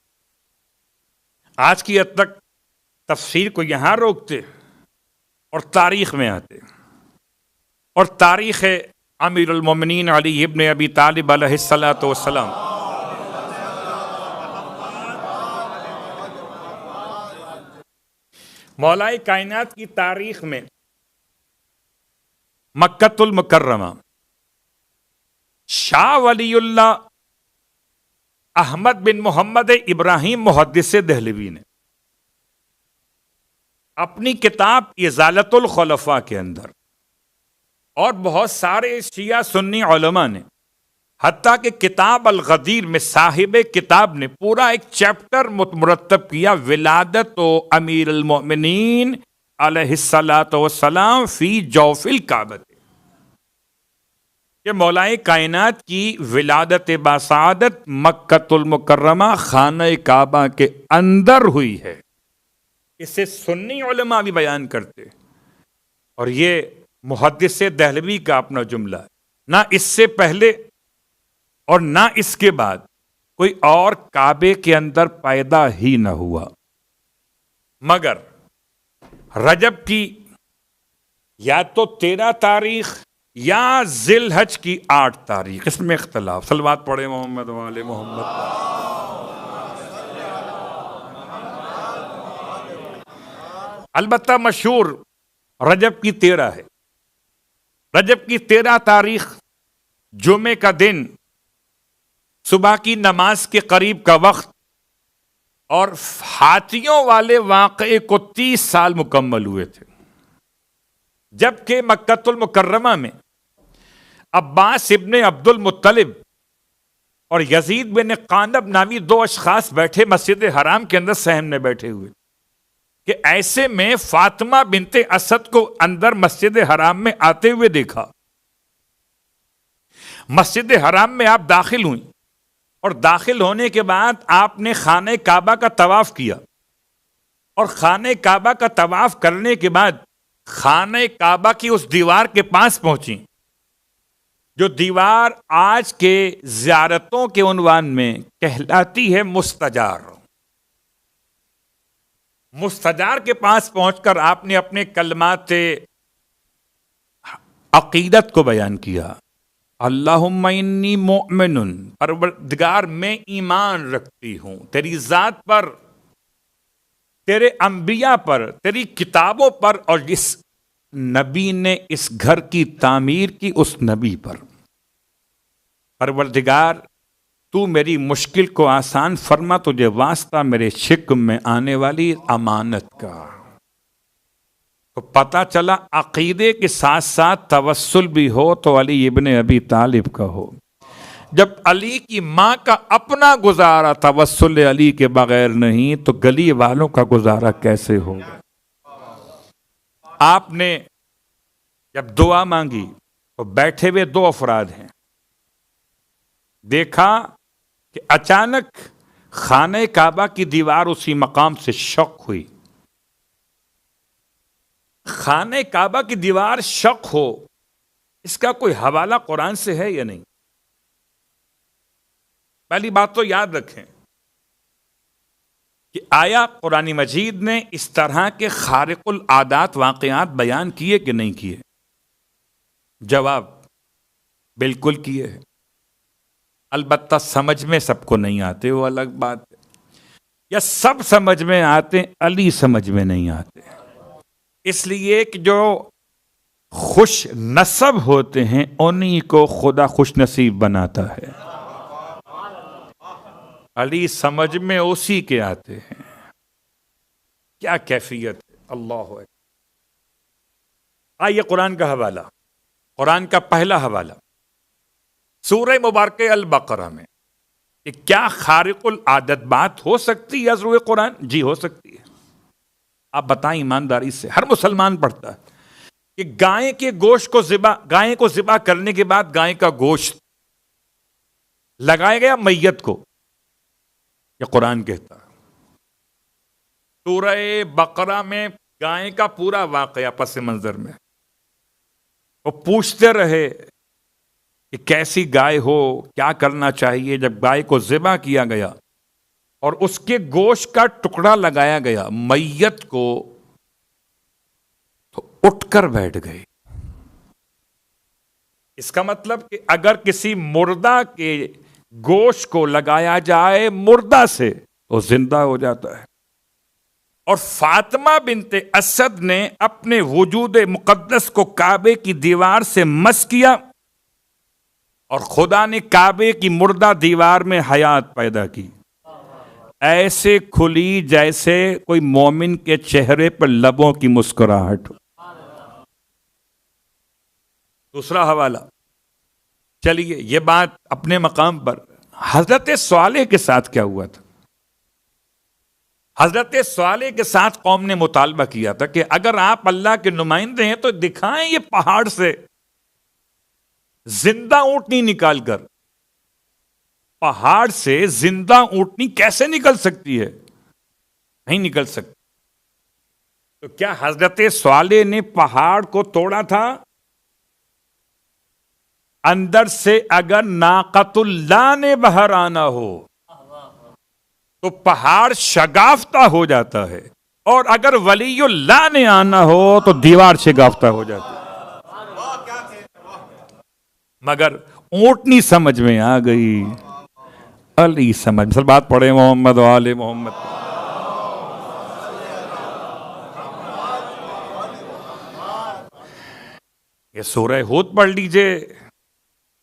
آج کی حد تک تفسیر کو یہاں روکتے اور تاریخ میں آتے، اور تاریخ امیر المومنین علی ابن ابی طالب علیہ الصلاۃ والسلام، مولائے کائنات کی تاریخ میں مکۃ المکرمہ شاہ ولی اللہ احمد بن محمد ابراہیم محدث دہلوی نے اپنی کتاب ازالۃ الخلفاء کے اندر اور بہت سارے شیعہ سنی علماء نے، حتیٰ کہ کتاب الغدیر میں صاحب کتاب نے پورا ایک چیپٹر مرتب کیا، ولادت و امیر المؤمنین علیہ الصلاۃ والسلام فی جوف الکعبۃ، کہ مولائے کائنات کی ولادت باسعادت مکۃ المکرمہ خانہ کعبہ کے اندر ہوئی ہے۔ اسے سنی علماء بھی بیان کرتے، اور یہ محدث دہلوی کا اپنا جملہ ہے، نہ اس سے پہلے اور نہ اس کے بعد کوئی اور کعبے کے اندر پیدا ہی نہ ہوا، مگر رجب کی یا تو 13 تاریخ یا ذی الحج کی 8 تاریخ، اس میں اختلاف۔ صلوات پڑھے محمد والے محمد۔ البتہ مشہور رجب کی 13 ہے، رجب کی 13 تاریخ جمعے کا دن، صبح کی نماز کے قریب کا وقت، اور ہاتھیوں والے واقعے کو 30 سال مکمل ہوئے تھے، جبکہ مکۃ المکرمہ میں عباس ابن عبد المطلب اور یزید بن قانب نامی 2 اشخاص بیٹھے مسجد حرام کے اندر صحن میں بیٹھے ہوئے، کہ ایسے میں فاطمہ بنت اسد کو اندر مسجد حرام میں آتے ہوئے دیکھا۔ مسجد حرام میں آپ داخل ہوئیں، اور داخل ہونے کے بعد آپ نے خانہ کعبہ کا طواف کیا، اور خانہ کعبہ کا طواف کرنے کے بعد خانہ کعبہ کی اس دیوار کے پاس پہنچی، جو دیوار آج کے زیارتوں کے عنوان میں کہلاتی ہے مستجار۔ مستجار کے پاس پہنچ کر آپ نے اپنے کلمات عقیدت کو بیان کیا، اللہم انی مؤمن، پروردگار میں ایمان رکھتی ہوں تیری ذات پر، تیرے انبیاء پر، تیری کتابوں پر، اور جس نبی نے اس گھر کی تعمیر کی اس نبی پر۔ پروردگار تو میری مشکل کو آسان فرما، تجھے واسطہ میرے شکم میں آنے والی امانت کا۔ تو پتہ چلا عقیدے کے ساتھ ساتھ توسل بھی ہو تو علی ابن ابی طالب کا ہو۔ جب علی کی ماں کا اپنا گزارا توسل علی کے بغیر نہیں، تو گلی والوں کا گزارا کیسے ہوگا؟ آپ نے جب دعا مانگی تو بیٹھے ہوئے 2 افراد ہیں، دیکھا کہ اچانک خانہ کعبہ کی دیوار اسی مقام سے شق ہوئی۔ خانہ کعبہ کی دیوار شق ہو، اس کا کوئی حوالہ قرآن سے ہے یا نہیں؟ پہلی بات تو یاد رکھیں کہ آیا قرآن مجید نے اس طرح کے خارق العادات واقعات بیان کیے کہ نہیں کیے؟ جواب بالکل کیے ہیں، البتہ سمجھ میں سب کو نہیں آتے، وہ الگ بات ہے، یا سب سمجھ میں آتے، علی سمجھ میں نہیں آتے، اس لیے کہ جو خوش نصب ہوتے ہیں انہی کو خدا خوش نصیب بناتا ہے۔ علی سمجھ میں اسی کے آتے ہیں۔ کیا کیفیت ہے، اللہ اکبر۔ آئیے قرآن کا حوالہ، قرآن کا پہلا حوالہ سورہ مبارکہ البقرہ میں، کہ کیا خارق العادت بات ہو سکتی ہے عزو قرآن؟ جی ہو سکتی ہے۔ آپ بتائیں ایمانداری سے، ہر مسلمان پڑھتا ہے کہ گائے کے گوشت کو گائے کو ذبح کرنے کے بعد گائے کا گوشت لگایا گیا میت کو، یہ قرآن کہتا ہے۔ سورہ بقرہ میں گائے کا پورا واقعہ پس منظر میں، وہ پوچھتے رہے کہ کیسی گائے ہو، کیا کرنا چاہیے۔ جب گائے کو ذبح کیا گیا اور اس کے گوشت کا ٹکڑا لگایا گیا میت کو، تو اٹھ کر بیٹھ گئے۔ اس کا مطلب کہ اگر کسی مردہ کے گوشت کو لگایا جائے مردہ سے تو زندہ ہو جاتا ہے۔ اور فاطمہ بنت اسد نے اپنے وجود مقدس کو کعبے کی دیوار سے مس کیا، اور خدا نے کعبے کی مردہ دیوار میں حیات پیدا کی، ایسے کھلی جیسے کوئی مومن کے چہرے پر لبوں کی مسکراہٹ ہو۔ دوسرا حوالہ، چلیے یہ بات اپنے مقام پر، حضرت صالح کے ساتھ کیا ہوا تھا؟ حضرت صالح کے ساتھ قوم نے مطالبہ کیا تھا کہ اگر آپ اللہ کے نمائندے ہیں تو دکھائیں یہ پہاڑ سے زندہ اونٹنی نکال کر۔ پہاڑ سے زندہ اونٹنی کیسے نکل سکتی ہے؟ نہیں نکل سکتی۔ تو کیا حضرت صالح نے پہاڑ کو توڑا تھا؟ اندر سے اگر ناقۃ اللہ نے باہر آنا ہو تو پہاڑ شگافتہ ہو جاتا ہے، اور اگر ولی اللہ نے آنا ہو تو دیوار شگافتہ ہو جاتی ہے۔ مگر اونٹنی سمجھ میں آ گئی، علی سمجھ، سر بات پڑھے محمد و آل محمد۔ یہ سورہ ہود پڑھ لیجئے،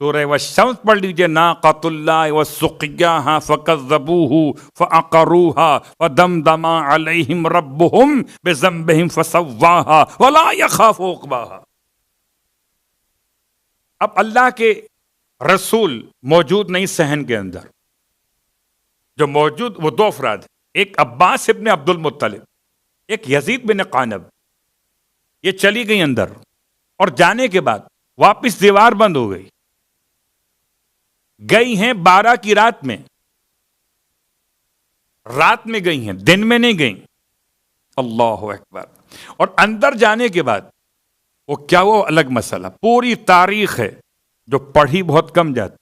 سورہ والشمس پڑھ لیجئے، ناقۃ اللہ وسقیاھا فکذبوہ فعقروھا فدمدم علیہم ربہم بذنبہم فسواھا ولا یخاف عقباھا۔ اب اللہ کے رسول موجود نہیں صحن کے اندر، جو موجود وہ دو افراد ہیں، ایک عباس ابن عبد المطلب، ایک یزید بن قانب۔ یہ چلی گئی اندر، اور جانے کے بعد واپس دیوار بند ہو گئی۔ گئی ہیں 12 کی رات میں گئی ہیں، دن میں نہیں گئیں۔ اللہ اکبر۔ اور اندر جانے کے بعد وہ کیا، وہ الگ مسئلہ، پوری تاریخ ہے جو پڑھی بہت کم جاتی،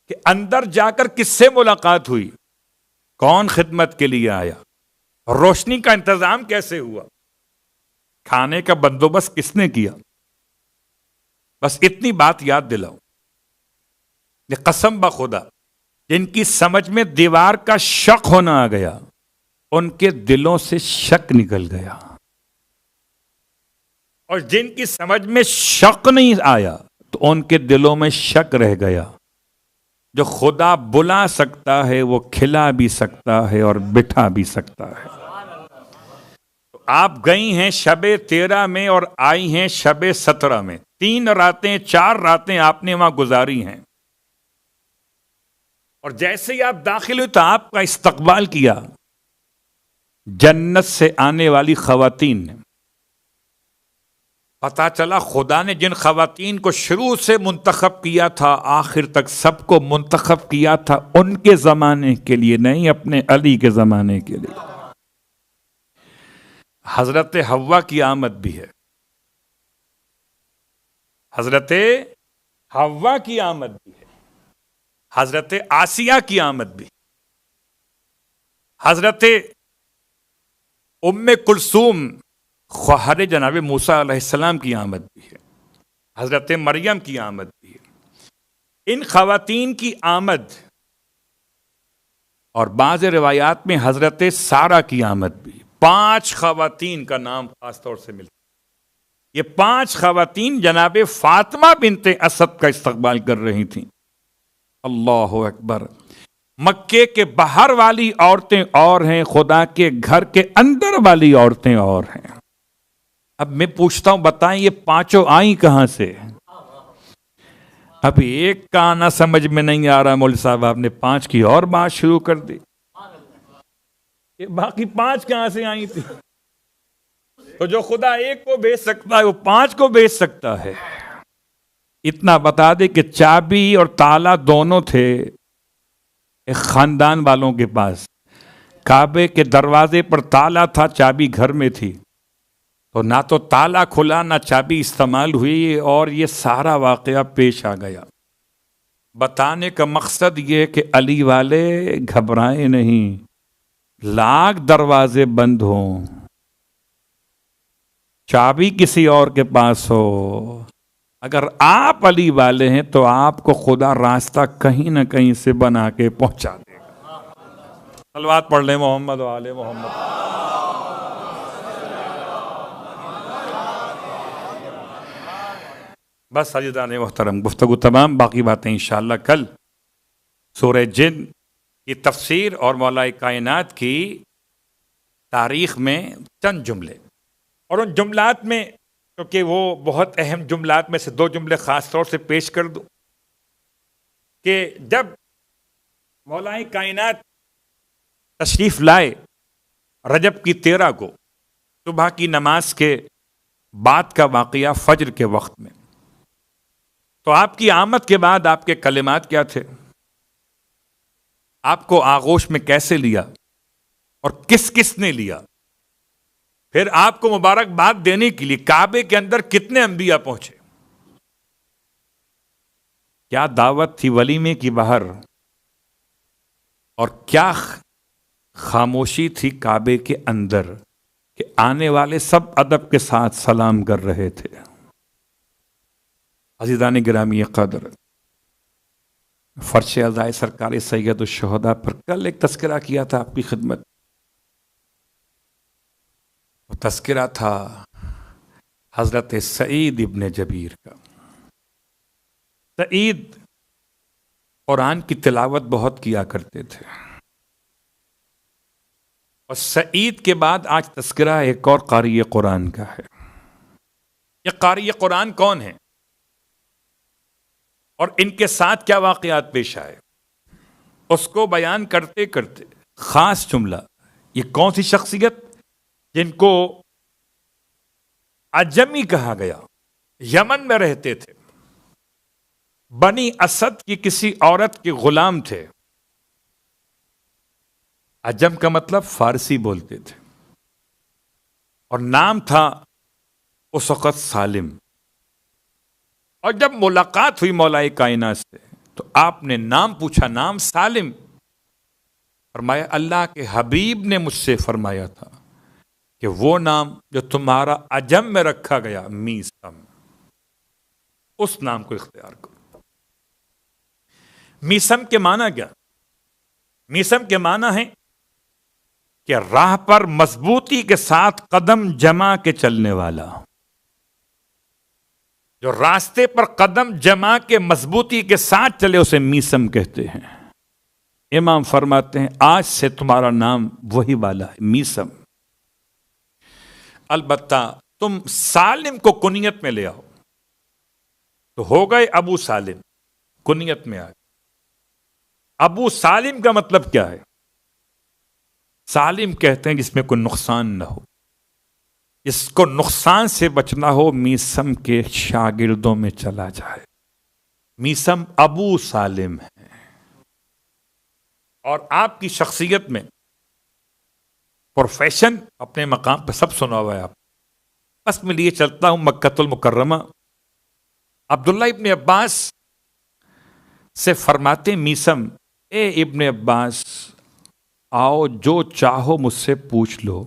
کہ اندر جا کر کس سے ملاقات ہوئی، کون خدمت کے لیے آیا، روشنی کا انتظام کیسے ہوا، کھانے کا بندوبست کس نے کیا۔ بس اتنی بات یاد دلاؤ، یہ قسم بخدا جن کی سمجھ میں دیوار کا شک ہونا آ گیا، ان کے دلوں سے شک نکل گیا، اور جن کی سمجھ میں شک نہیں آیا تو ان کے دلوں میں شک رہ گیا۔ جو خدا بلا سکتا ہے وہ کھلا بھی سکتا ہے اور بٹھا بھی سکتا ہے۔ آپ گئی ہیں شب 13 میں اور آئی ہیں شب 17 میں، 3 راتیں 4 راتیں آپ نے وہاں گزاری ہیں، اور جیسے ہی آپ داخل ہوئے تو آپ کا استقبال کیا جنت سے آنے والی خواتین نے۔ پتا چلا خدا نے جن خواتین کو شروع سے منتخب کیا تھا آخر تک سب کو منتخب کیا تھا ان کے زمانے کے لیے، نہیں اپنے علی کے زمانے کے لیے۔ حضرت حوا کی آمد بھی ہے، حضرت حوا کی آمد بھی ہے، حضرت آسیہ کی آمد بھی، حضرت ام کلثوم خواہر جناب موسیٰ علیہ السلام کی آمد بھی ہے، حضرت مریم کی آمد بھی ہے۔ ان خواتین کی آمد، اور بعض روایات میں حضرت سارہ کی آمد بھی، 5 خواتین کا نام خاص طور سے ملتا ہے۔ یہ 5 خواتین جناب فاطمہ بنت اسد کا استقبال کر رہی تھیں۔ اللہ اکبر۔ مکے کے باہر والی عورتیں اور ہیں، خدا کے گھر کے اندر والی عورتیں اور ہیں۔ اب میں پوچھتا ہوں بتائیں یہ 5 آئیں کہاں سے؟ اب ایک کا آنا سمجھ میں نہیں آ رہا، مولوی صاحب آپ نے 5 کی اور بات شروع کر دی، یہ باقی 5 کہاں سے آئی تھی؟ تو جو خدا ایک کو بھیج سکتا ہے وہ 5 کو بھیج سکتا ہے۔ اتنا بتا دے کہ چابی اور تالا دونوں تھے ایک خاندان والوں کے پاس، کعبے کے دروازے پر تالا تھا، چابی گھر میں تھی، تو نہ تو تالا کھلا نہ چابی استعمال ہوئی، اور یہ سارا واقعہ پیش آ گیا۔ بتانے کا مقصد یہ کہ علی والے گھبرائیں نہیں، لاکھ دروازے بند ہوں، چابی کسی اور کے پاس ہو، اگر آپ علی والے ہیں تو آپ کو خدا راستہ کہیں نہ کہیں سے بنا کے پہنچا دے گا۔ صلوات پڑھ لیں محمد و آل محمد۔ بس عزیزان محترم، گفتگو تمام، باقی باتیں انشاءاللہ کل۔ سورہ جن کی تفسیر اور مولا کائنات کی تاریخ میں چند جملے، اور ان جملات میں کیونکہ وہ بہت اہم جملات میں سے 2 جملے خاص طور سے پیش کر دوں کہ جب مولائے کائنات تشریف لائے رجب کی 13 کو صبح کی نماز کے بعد کا واقعہ فجر کے وقت میں، تو آپ کی آمد کے بعد آپ کے کلمات کیا تھے؟ آپ کو آغوش میں کیسے لیا اور کس کس نے لیا؟ پھر آپ کو مبارکباد دینے کے لیے کعبے کے اندر کتنے انبیاء پہنچے؟ کیا دعوت تھی ولیمے کی باہر، اور کیا خاموشی تھی کعبے کے اندر کہ آنے والے سب ادب کے ساتھ سلام کر رہے تھے۔ عزیزان گرامی قدر، فرش ازائے سرکار سید الشہداء پر کل ایک تذکرہ کیا تھا آپ کی خدمت، وہ تذکرہ تھا حضرت سعید ابن جبیر کا۔ سعید قرآن کی تلاوت بہت کیا کرتے تھے، اور سعید کے بعد آج تذکرہ ایک اور قاری قرآن کا ہے۔ یہ قاری قرآن کون ہے اور ان کے ساتھ کیا واقعات پیش آئے، اس کو بیان کرتے کرتے خاص جملہ، یہ کون سی شخصیت جن کو عجمی کہا گیا، یمن میں رہتے تھے، بنی اسد کی کسی عورت کے غلام تھے۔ عجم کا مطلب فارسی بولتے تھے، اور نام تھا اس وقت سالم۔ اور جب ملاقات ہوئی مولائے کائنات سے تو آپ نے نام پوچھا، نام سالم؟ فرمایا اللہ کے حبیب نے مجھ سے فرمایا تھا کہ وہ نام جو تمہارا عجم میں رکھا گیا میسم، اس نام کو اختیار کرو۔ میسم کے معنی کیا؟ میسم کے معنی ہے کہ راہ پر مضبوطی کے ساتھ قدم جما کے چلنے والا، جو راستے پر قدم جما کے مضبوطی کے ساتھ چلے اسے میسم کہتے ہیں۔ امام فرماتے ہیں آج سے تمہارا نام وہی والا ہے، میسم۔ البتہ تم سالم کو کنیت میں لے آؤ تو ہو گئے ابو سالم، کنیت میں آ گئے۔ ابو سالم کا مطلب کیا ہے؟ سالم کہتے ہیں جس میں کوئی نقصان نہ ہو، جس کو نقصان سے بچنا ہو میسم کے شاگردوں میں چلا جائے۔ میسم ابو سالم ہے، اور آپ کی شخصیت میں پروفیشن اپنے مقام پہ سب سنا ہوا ہے آپ، بس میں لیے چلتا ہوں مکۃ المکرمہ۔ عبداللہ ابن عباس سے فرماتے میسم، اے ابن عباس آؤ جو چاہو مجھ سے پوچھ لو،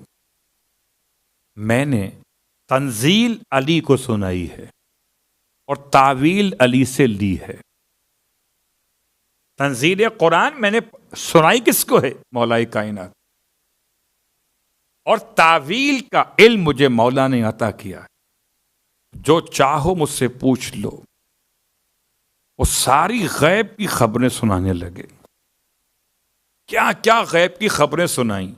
میں نے تنزیل علی کو سنائی ہے اور تعویل علی سے لی ہے۔ تنزیل قرآن میں نے سنائی کس کو ہے؟ مولا کائنات، اور تعویل کا علم مجھے مولا نے عطا کیا ہے۔ جو چاہو مجھ سے پوچھ لو۔ وہ ساری غیب کی خبریں سنانے لگے۔ کیا کیا غیب کی خبریں سنائیں؟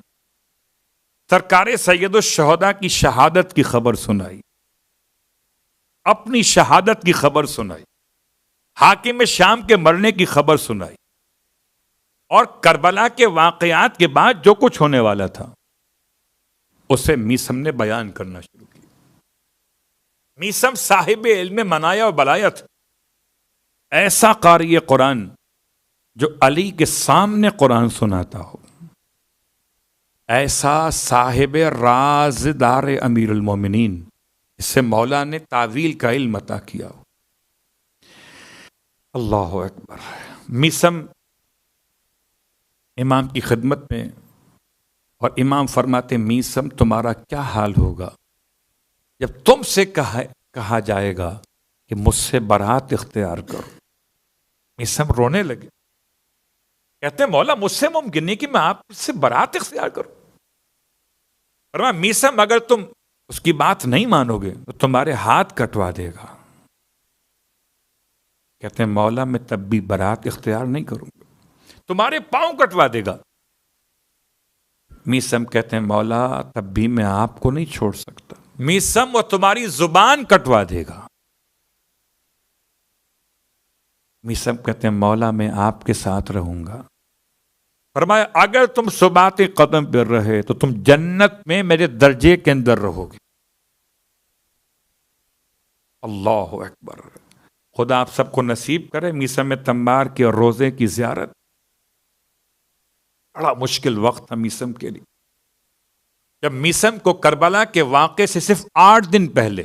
سرکار سید الشہداء کی شہادت کی خبر سنائی، اپنی شہادت کی خبر سنائی، حاکم شام کے مرنے کی خبر سنائی، اور کربلا کے واقعات کے بعد جو کچھ ہونے والا تھا اسے میسم نے بیان کرنا شروع کیا۔ میسم صاحب علم منایا و بلایت، ایسا قاری قرآن جو علی کے سامنے قرآن سناتا ہو، ایسا صاحب رازدار امیر المومنین اس سے مولا نے تعویل کا علم عطا کیا ہو۔ اللہ اکبر۔ میسم امام کی خدمت میں، اور امام فرماتے میسم تمہارا کیا حال ہوگا جب تم سے کہا جائے گا کہ مجھ سے برات اختیار کرو۔ میسم رونے لگے، کہتے ہیں مولا مجھ سے ممکن نہیں کہ میں آپ سے برات اختیار کروں۔ فرمایا میسم اگر تم اس کی بات نہیں مانو گے تو تمہارے ہاتھ کٹوا دے گا۔ کہتے ہیں مولا میں تب بھی برات اختیار نہیں کروں گا، تمہارے پاؤں کٹوا دے گا۔ میسم کہتے ہیں مولا تب بھی میں آپ کو نہیں چھوڑ سکتا، میثم وہ تمہاری زبان کٹوا دے گا. میثم کہتے ہیں مولا میں آپ کے ساتھ رہوں گا. فرمایا اگر تم ثبات قدم پر رہے تو تم جنت میں میرے درجے کے اندر رہو گے. اللہ اکبر. خدا آپ سب کو نصیب کرے میثم تمار کے اور روزے کی زیارت. بڑا مشکل وقت تھا میثم کے لیے. جب میثم کو کربلا کے واقعے سے صرف 8 دن پہلے،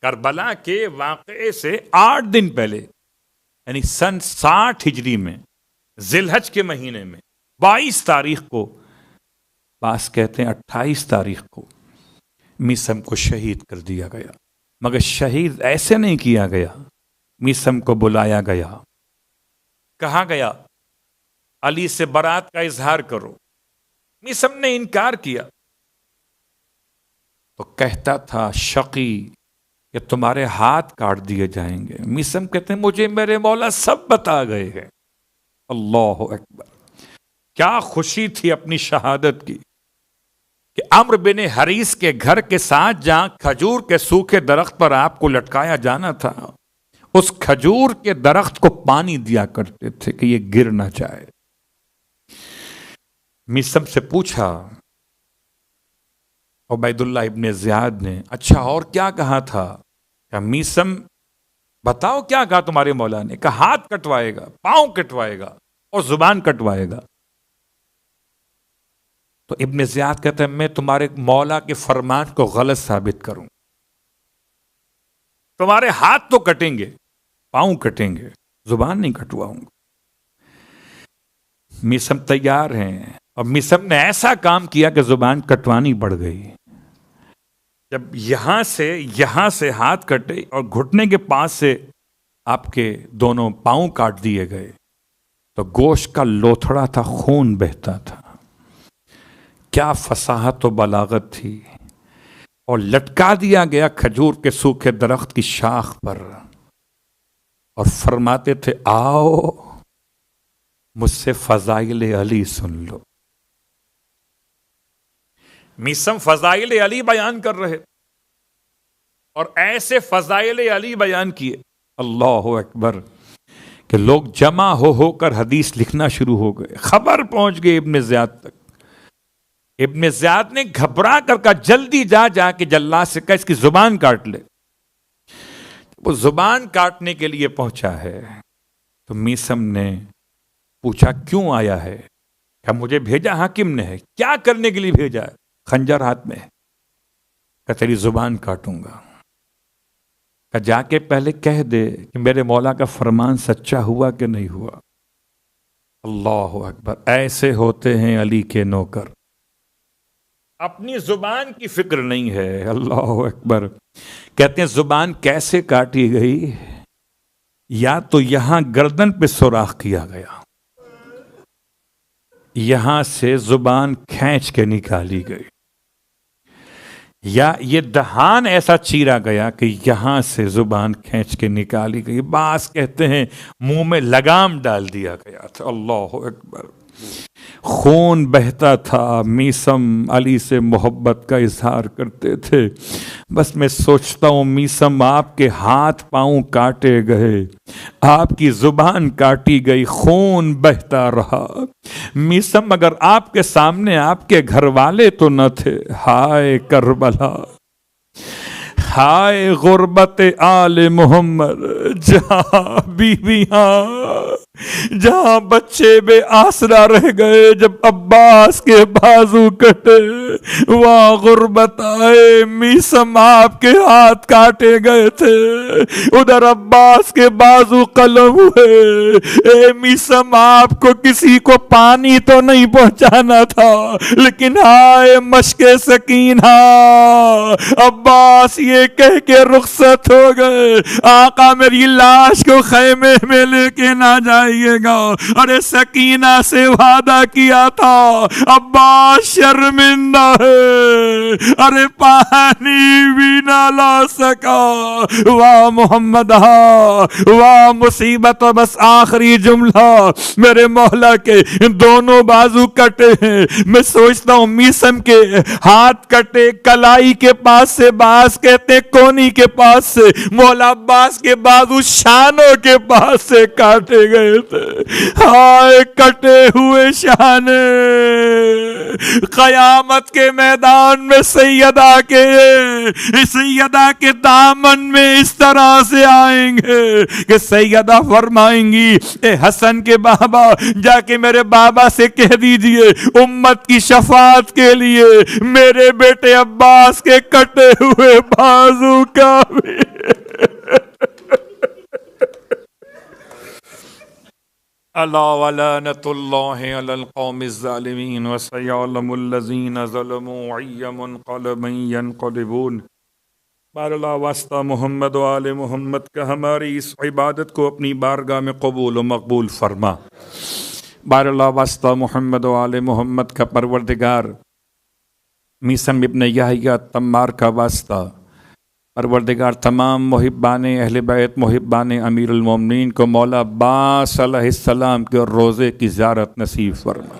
کربلا کے واقعے سے 8 دن پہلے، یعنی سن 60 ہجری میں ذی الحج کے مہینے میں 22 تاریخ کو، بعض کہتے ہیں 28 تاریخ کو، میثم کو شہید کر دیا گیا. مگر شہید ایسے نہیں کیا گیا. میثم کو بلایا گیا، کہا گیا علی سے برات کا اظہار کرو. میثم نے انکار کیا تو کہتا تھا شقی کہ تمہارے ہاتھ کاٹ دیے جائیں گے. میثم کہتے ہیں مجھے میرے مولا سب بتا گئے ہیں. اللہ اکبر. کیا خوشی تھی اپنی شہادت کی کہ عمرو بن حریث کے گھر کے ساتھ جہاں کھجور کے سوکھے درخت پر آپ کو لٹکایا جانا تھا، اس کھجور کے درخت کو پانی دیا کرتے تھے کہ یہ گر نہ جائے. میثم سے پوچھا عبید اللہ ابن زیاد نے، اچھا اور کیا کہا تھا؟ کہ میثم بتاؤ کیا کہا تمہارے مولا نے؟ کہ ہاتھ کٹوائے گا، پاؤں کٹوائے گا اور زبان کٹوائے گا. تو ابن زیاد کہتا ہے میں تمہارے مولا کے فرمان کو غلط ثابت کروں. تمہارے ہاتھ تو کٹیں گے، پاؤں کٹیں گے، زبان نہیں کٹواؤں گا. میثم تیار ہیں اور میثم نے ایسا کام کیا کہ زبان کٹوانی پڑ گئی. جب یہاں سے ہاتھ کٹے اور گھٹنے کے پاس سے آپ کے دونوں پاؤں کاٹ دیے گئے تو گوشت کا لوتھڑا تھا، خون بہتا تھا. کیا فصاحت و بلاغت تھی. اور لٹکا دیا گیا کھجور کے سوکھے درخت کی شاخ پر اور فرماتے تھے آؤ مجھ سے فضائل علی سن لو. میثم فضائل علی بیان کر رہے اور ایسے فضائل علی بیان کیے اللہ اکبر کہ لوگ جمع ہو کر حدیث لکھنا شروع ہو گئے. خبر پہنچ گئی ابن زیاد تک. ابن زیاد نے گھبرا کر کہا جلدی جا کے جلاد سے کہا اس کی زبان کاٹ لے. وہ زبان کاٹنے کے لیے پہنچا ہے تو میثم نے پوچھا کیوں آیا ہے؟ کہ مجھے بھیجا حاکم نے ہے. کیا کرنے کے لیے بھیجا ہے؟ خنجر ہاتھ میں. کہ تیری زبان کاٹوں گا. کہ جا کے پہلے کہہ دے کہ میرے مولا کا فرمان سچا ہوا کہ نہیں ہوا. اللہ اکبر. ایسے ہوتے ہیں علی کے نوکر. اپنی زبان کی فکر نہیں ہے. اللہ اکبر. کہتے ہیں زبان کیسے کاٹی گئی؟ یا تو یہاں گردن پہ سوراخ کیا گیا، یہاں سے زبان کھینچ کے نکالی گئی، یا یہ دہان ایسا چیرا گیا کہ یہاں سے زبان کھینچ کے نکالی گئی. بعض کہتے ہیں منہ میں لگام ڈال دیا گیا تھا. اللہ اکبر. خون بہتا تھا. میثم علی سے محبت کا اظہار کرتے تھے. بس میں سوچتا ہوں میثم آپ کے ہاتھ پاؤں کاٹے گئے، آپ کی زبان کاٹی گئی، خون بہتا رہا. میثم اگر آپ کے سامنے آپ کے گھر والے تو نہ تھے. ہائے کربلا، ہائے غربت آل محمد، جہاں بیویاں، جہاں بچے بے آسرا رہ گئے جب عباس کے بازو کٹے، وہاں غربت آئے. میثم آپ کے ہاتھ کاٹے گئے تھے، ادھر عباس کے بازو قلم ہوئے. اے میثم آپ کو کسی کو پانی تو نہیں پہنچانا تھا، لیکن ہائے مشق سکینہ، عباس یہ کہہ کے رخصت ہو گئے آقا میری لاش کو خیمے میں لے کے نہ جائے آئیے گا. ارے سکینہ سے وعدہ کیا تھا عباس شرمندہ ہے, ارے پانی بھی نہ لا سکا. واہ محمد واہ مصیبت. بس آخری جملہ, میرے مولا کے دونوں بازو کٹے ہیں. میں سوچتا ہوں میسم کے ہاتھ کٹے کلائی کے پاس سے, باز کہتے کونی کے پاس سے, مولا عباس کے بازو شانوں کے پاس سے کاٹے گئے تھے. ہائے کٹے ہوئے شانے قیامت کے میدان میں سیدہ کے دامن میں اس طرح سے آئیں گے کہ سیدہ فرمائیں گی اے حسن کے بابا جا کے میرے بابا سے کہہ دیجئے امت کی شفاعت کے لیے میرے بیٹے عباس کے کٹے ہوئے بازو کا بھی. اللہ ولعنۃ اللہ علی القوم الظالمین وسیعلم الذین ظلموا ای منقلب ینقلبون. بار اللہ واسطہ محمد و آل محمد کا ہماری اس عبادت کو اپنی بارگاہ میں قبول و مقبول فرما. بار اللہ واسطہ محمد و آل محمد کا پروردگار میسم ابن یحییٰ تمار کا واسطہ پروردگار تمام محبان اہل بیت محبان امیر المومنین کو مولا عباس علیہ السلام کے روزے کی زیارت نصیب فرما.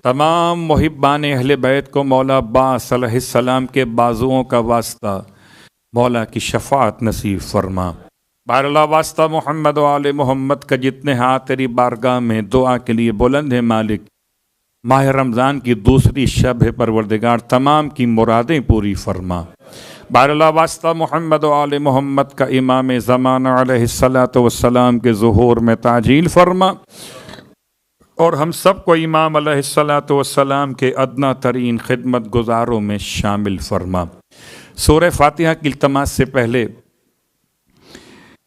تمام محبان اہل بیت کو مولا عباس علیہ السلام کے بازوؤں کا واسطہ مولا کی شفاعت نصیب فرما. بہر اللہ واسطہ محمد و آل محمد کا جتنے ہاتھ تیری بارگاہ میں دعا کے لیے بلند ہے مالک, ماہ رمضان کی دوسری شب ہے پروردگار, تمام کی مرادیں پوری فرما. بہر اللہ واسطہ محمد و آل محمد کا امام زمانہ علیہ السلام کے ظہور میں تعجیل فرما, اور ہم سب کو امام علیہ السلام کے ادنا ترین خدمت گزاروں میں شامل فرما. سورہ فاتحہ کی التماس سے پہلے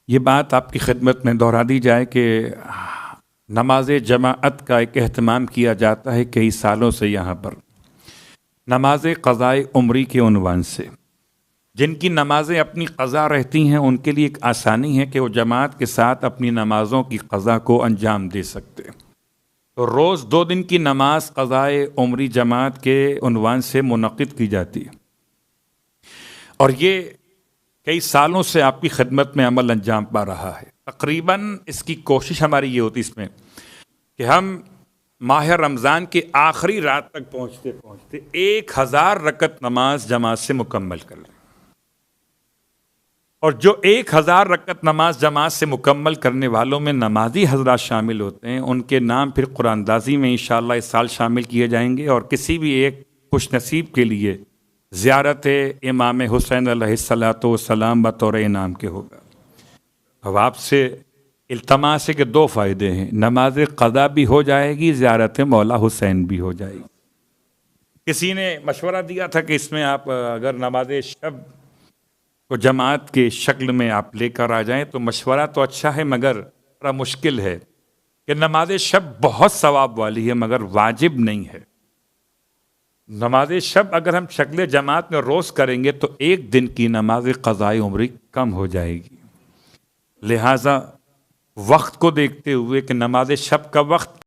یہ بات آپ کی خدمت میں دہرا دی جائے کہ نماز جماعت کا ایک اہتمام کیا جاتا ہے کئی سالوں سے یہاں پر, نماز قضائے عمری کے عنوان سے. جن کی نمازیں اپنی قضا رہتی ہیں ان کے لیے ایک آسانی ہے کہ وہ جماعت کے ساتھ اپنی نمازوں کی قضا کو انجام دے سکتے. تو روز 2 دن کی نماز قضائے عمری جماعت کے عنوان سے منعقد کی جاتی ہے, اور یہ کئی سالوں سے آپ کی خدمت میں عمل انجام پا رہا ہے. تقریباً اس کی کوشش ہماری یہ ہوتی اس میں کہ ہم ماہ رمضان کے آخری رات تک پہنچتے 1000 رکعت نماز جماعت سے مکمل کر لیں. اور جو 1000 رکعت نماز جماعت سے مکمل کرنے والوں میں نمازی حضرات شامل ہوتے ہیں, ان کے نام پھر قرآن اندازی میں انشاءاللہ اس سال شامل کیے جائیں گے, اور کسی بھی ایک خوش نصیب کے لیے زیارت امام حسین علیہ السلام بطور انعام کے ہوگا. اب آپ سے التماس ہے کہ 2 فائدے ہیں, نماز قضا بھی ہو جائے گی, زیارت مولا حسین بھی ہو جائے گی. کسی نے مشورہ دیا تھا کہ اس میں آپ اگر نماز شب کو جماعت کے شکل میں آپ لے کر آ جائیں تو مشورہ تو اچھا ہے, مگر بڑا مشکل ہے کہ نماز شب بہت ثواب والی ہے مگر واجب نہیں ہے. نماز شب اگر ہم شکل جماعت میں روز کریں گے تو 1 دن کی نماز قضائے عمری کم ہو جائے گی. لہٰذا وقت کو دیکھتے ہوئے کہ نماز شب کا وقت